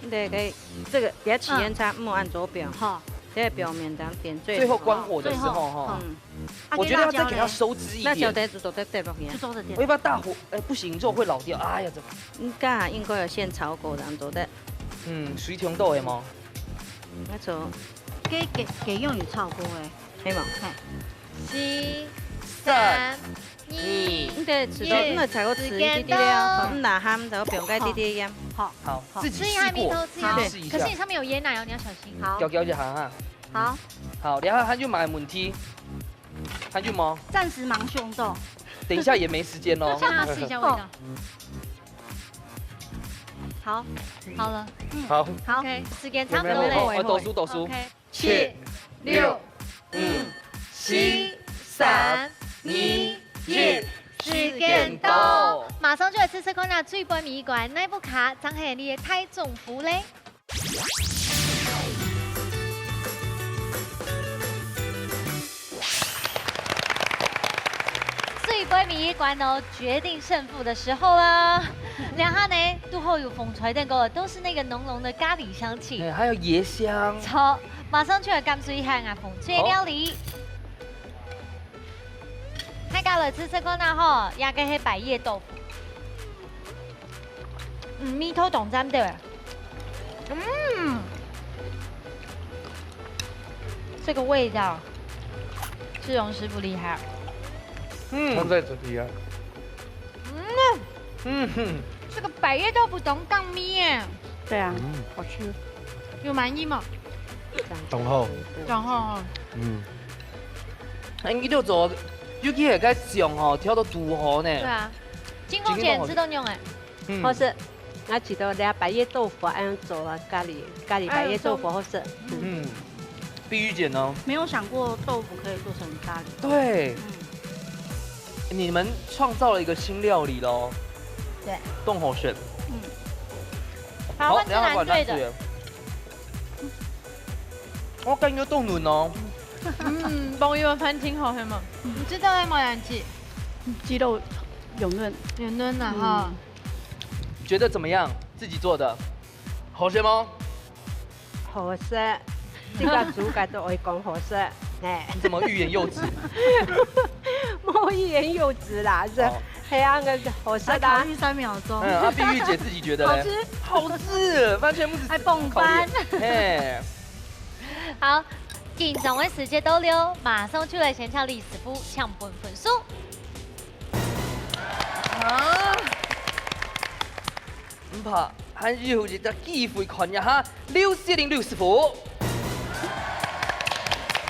[SPEAKER 9] 对，可以。这个不要起烟叉，莫按左表。好。在表面上点
[SPEAKER 1] 最后关火的时候哈，我觉得要再给它收汁一点。
[SPEAKER 9] 那小袋子都在对不对？
[SPEAKER 1] 我要不要大火？不行，肉会老掉。哎呀，怎么？
[SPEAKER 9] 应该有先炒过然后都在。
[SPEAKER 1] 水通到的吗？
[SPEAKER 9] 没错。
[SPEAKER 4] 给用于炒锅
[SPEAKER 9] 可以吗
[SPEAKER 2] ？7、3、2。
[SPEAKER 9] 对，吃到那才会吃一点了。那他们都不用盖滴滴盐。
[SPEAKER 1] 好，自己试
[SPEAKER 2] 过，
[SPEAKER 1] 试一下。
[SPEAKER 2] 可是你上面有椰奶哦，你要小心。
[SPEAKER 4] 好，
[SPEAKER 1] 搅一下哈。好，然後就買問題，還有嗎？
[SPEAKER 4] 暫時忙凶豆。
[SPEAKER 1] 等一下也沒時間咯。
[SPEAKER 2] 先讓他試一下味道。好，好了。
[SPEAKER 5] 好。
[SPEAKER 2] 好 ，OK， 時間差不多嘞。
[SPEAKER 1] 我倒數。
[SPEAKER 2] 7、6、5、7、3、2、1。時間到，馬上就來試試看下最杯米館那部卡，真係你嘅太中伏咧。最杯米館哦，決定勝負的時候啦。然後呢，肚後有風吹的個都是那個濃濃的咖喱香氣，
[SPEAKER 1] 還有椰香。
[SPEAKER 2] 錯，馬上就來感受一下啊，風吹料理。睇到了，吃看啦吼，也個係百葉豆腐，米頭同沾對，這個味道，志榮師傅厲害，
[SPEAKER 5] 放在這裡啊，
[SPEAKER 2] 這個百葉豆腐懂當米耶，
[SPEAKER 8] 對啊，好吃，
[SPEAKER 2] 有滿意嗎？
[SPEAKER 10] 懂後，
[SPEAKER 1] 你就做。尤其係該醬吼，挑到肚河呢。對
[SPEAKER 2] 啊，金鳳姐知道用
[SPEAKER 6] 或是我知道你百葉豆腐按做啊，咖喱百葉豆腐或是。
[SPEAKER 1] 碧玉姐呢？
[SPEAKER 4] 沒有想過豆腐可以做成咖喱。
[SPEAKER 1] 對。你們創造了一個新料理咯。
[SPEAKER 2] 對。
[SPEAKER 1] 凍河選。
[SPEAKER 2] 好，等下我對的。
[SPEAKER 1] 我感覺凍嫩哦。
[SPEAKER 2] 幫一碗飯挺好吃嘛，你知道在冇人吃，
[SPEAKER 8] 雞肉有嫩
[SPEAKER 2] 啊哈。
[SPEAKER 1] 覺得怎麼樣？自己做的，好食嗎？
[SPEAKER 6] 好食，這個煮嘅都會講好食。
[SPEAKER 1] 你怎麼欲言又止？
[SPEAKER 6] 冇欲言又止啦，是黑暗嘅好食的。
[SPEAKER 4] 考慮3秒鐘。
[SPEAKER 1] 碧玉姐自己覺得
[SPEAKER 4] 好吃，
[SPEAKER 1] 好吃，完全不止。
[SPEAKER 4] 還蹦翻。
[SPEAKER 2] 好。緊張的時間到了，馬上就來先請李師傅搶分分數。
[SPEAKER 1] 唔怕，還有一個機會看一下640李師傅。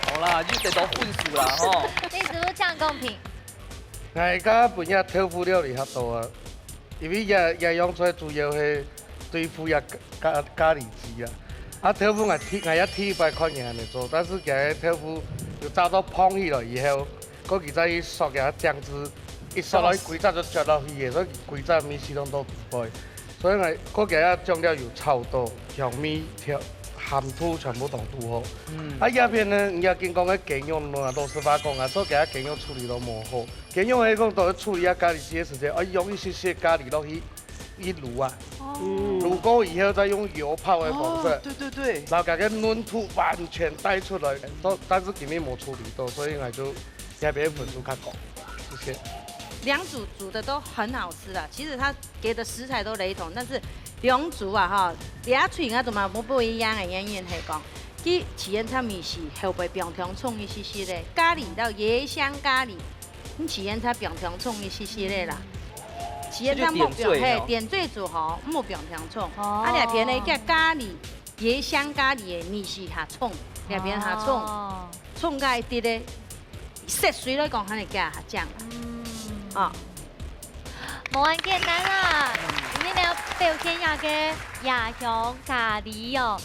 [SPEAKER 1] 好啦，就得到分數啦，吼。
[SPEAKER 2] 李師傅搶公平。
[SPEAKER 5] 我家本日豆腐料理較多啊，因為也用出來主要係對付也咖喱雞啊。豆腐我一鐵擺看人嚟做，但是佢豆腐要炸到蓬起來以後，嗰佢再索嘅醬汁，一索落去規隻就嚼落去嘅，所以規隻米絲攏都唔會。所以我嗰個醬料又臭多，香味含土全部都拄好。啊，叶片呢，人家经讲个耕用呢，都是法讲啊，做其他耕用处理都无好。耕用迄讲都要处理啊咖喱鸡的时间，用一些咖喱落去卤啊。卤过以后再用油泡的方式。
[SPEAKER 1] 对。
[SPEAKER 5] 然后把个嫩土完全带出来，但是今天没处理到，所以我就叶片分数较高。谢谢。
[SPEAKER 9] 两组煮的都很好吃啦，其实它给的食材都雷同，但是两组啊哈，俩嘴啊怎么不一样的原因係講，佢起源差米是後背平常沖一些些咧，咖喱到椰香咖喱，你起源差平常沖一些些咧啦。起源差目標係點綴組吼，目平常沖，啊兩邊咧個咖喱椰香咖喱的米是下沖，兩邊下沖個一啲咧，色水來講，佢哋加下醬。啊，
[SPEAKER 2] 冇咁簡單啦！今日呢表現下嘅椰香咖喱哦，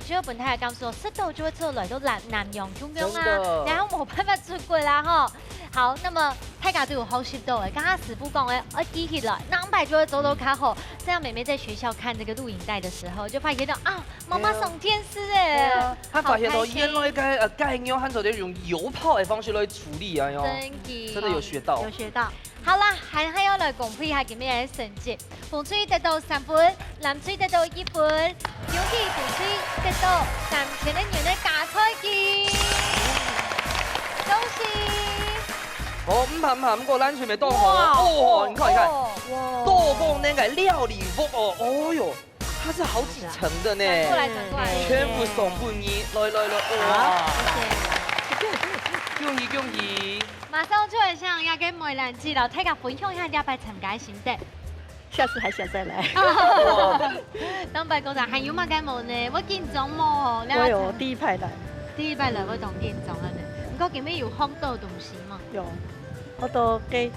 [SPEAKER 2] 主要本台嘅感受，10道就會出來都難用中用啊，然後冇辦法出過啦吼。好，那麼大家都有好10道嘅，剛剛師傅講嘅，記起來，200就會走到卡好。這樣妹妹在學校看這個錄影帶的時候，就發現到啊，媽媽送天絲哎，
[SPEAKER 1] 她發現到原來個芥苗和做啲用油泡的方式來處理啊，真的有學到。
[SPEAKER 4] 有學到。
[SPEAKER 2] 好啦，還要來公布一下今日嘅成績。馮翠得到3分，藍翠得到1分，尤其馮翠得到3000元嘅加菜金，恭喜！
[SPEAKER 1] 哦，唔怕，不過咱全部當好哦，你看，豆腐那個料理服哦，哦喲，它是好幾層的呢，
[SPEAKER 2] 轉過來，
[SPEAKER 1] 全部送給你，來，哇，恭喜！
[SPEAKER 2] 馬上就會向亞嘅梅蘭子老太太分享一下200參加心得。
[SPEAKER 8] 下次還想再來。
[SPEAKER 2] 200個人還有乜嘅冇呢？我緊張冇。
[SPEAKER 8] 我有第一排來。
[SPEAKER 2] 第一排來我當緊張啊呢。不過今日有烘到東西嗎？
[SPEAKER 8] 有。我都給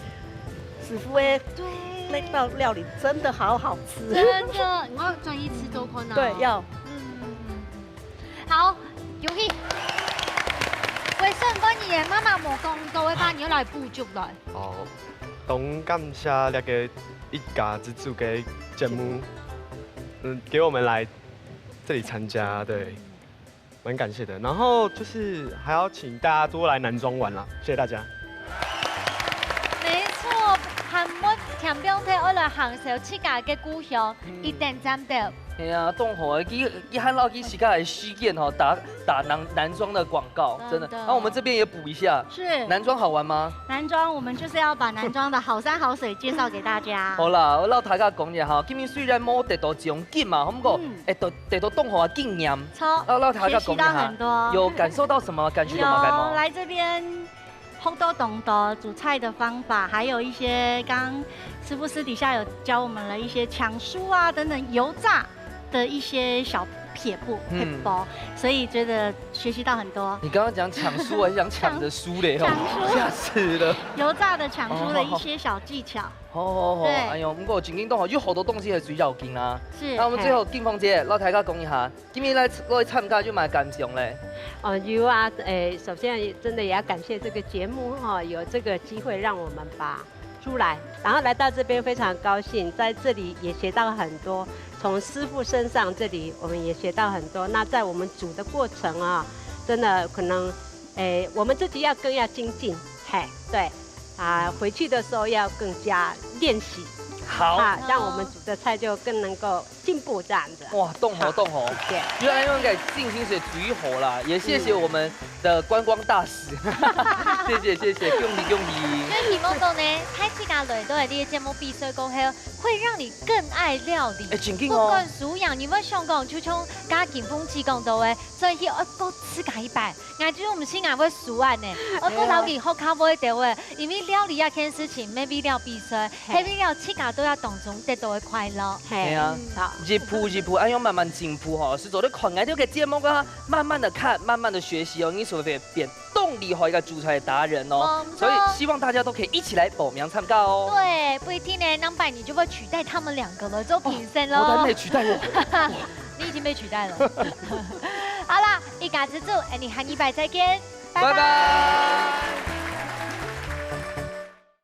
[SPEAKER 8] 師傅誒，那道料理真的好好吃。
[SPEAKER 2] 真的，我專一吃周坤啊。
[SPEAKER 8] 對，要。
[SPEAKER 2] 好，恭喜！為什麼你嘅媽媽冇講到嘅話，你要來補足來？
[SPEAKER 10] 好，董感謝那個一家之主嘅節目，給我們來這裡參加，對，蠻感謝的。然後就是還要請大家多來南莊玩啦，謝謝大家。
[SPEAKER 2] 沒錯，韓國田標體我來享受自家嘅故鄉，一定賺到。
[SPEAKER 1] 係啊，東河一喊到時間來虛建哈，打南莊的廣告，真的。那我們這邊也補一下，
[SPEAKER 4] 是
[SPEAKER 1] 南莊好玩嗎？
[SPEAKER 4] 南莊我們就是要把南莊的好山好水介紹給大家。
[SPEAKER 1] 好啦，我老大家講嘢哈，今年雖然冇得到獎金嘛，咁個得到東河嘅經驗，老大家講一下，有感受到什麼？感覺到嗎？
[SPEAKER 4] 有來這邊烘豆懂得煮菜的方法，還有一些剛師傅私底下有教我們了一些搶酥啊等等油炸的一些小撇步撇步，所以覺得學習到很多。
[SPEAKER 1] 你剛剛講搶酥，我還想搶着酥嘞，嚇死了！
[SPEAKER 4] 油炸的搶酥的一些小技巧。
[SPEAKER 1] 好，哎呦，不過景點都好，有好多東西係水餃勁啦。
[SPEAKER 4] 是。
[SPEAKER 1] 那我們最後金鳳姐，老大家講一下，今天來參加就蠻感動嘞。
[SPEAKER 6] 有啊，首先真的也要感謝這個節目哈，有這個機會讓我們把出來，然後來到這邊非常高興，在這裡也學到很多。從師傅身上，這裡我們也學到很多。那在我們煮的過程啊，真的可能，我們自己更要精進，對，回去的時候要更加練習，
[SPEAKER 1] 好，
[SPEAKER 6] 讓我們煮的菜就更能夠進步，這樣子。
[SPEAKER 1] 哇，動火，原來用個靜心水煮一火啦，也謝謝我們的觀光大使，謝謝，恭喜。
[SPEAKER 2] 所以希望到呢，睇自家來都係呢個節目必須過後，會讓你更愛料理。不管素養，你們想講就從家健風氣講到嘅，所以我個自家一擺，我就唔是我會素顏呢，我個老記好卡會到嘅，因為料理一件事情，沒必要必須，係必要自家都要當中得到嘅快樂。
[SPEAKER 1] 係啊，一步，按要慢慢進步哈，是做啲看愛這個節目啊，慢慢的看，慢慢的學習哦，你所謂變動厲害一個煮菜達人哦，所以希望大家都可以一起來報名參加哦。
[SPEAKER 2] 對，不一定呢，200你就會取代他們2個了，做評審咯。
[SPEAKER 1] 我都沒取代我，
[SPEAKER 2] 你已經被取代了。好啦，一家之主，你和100再見，拜拜。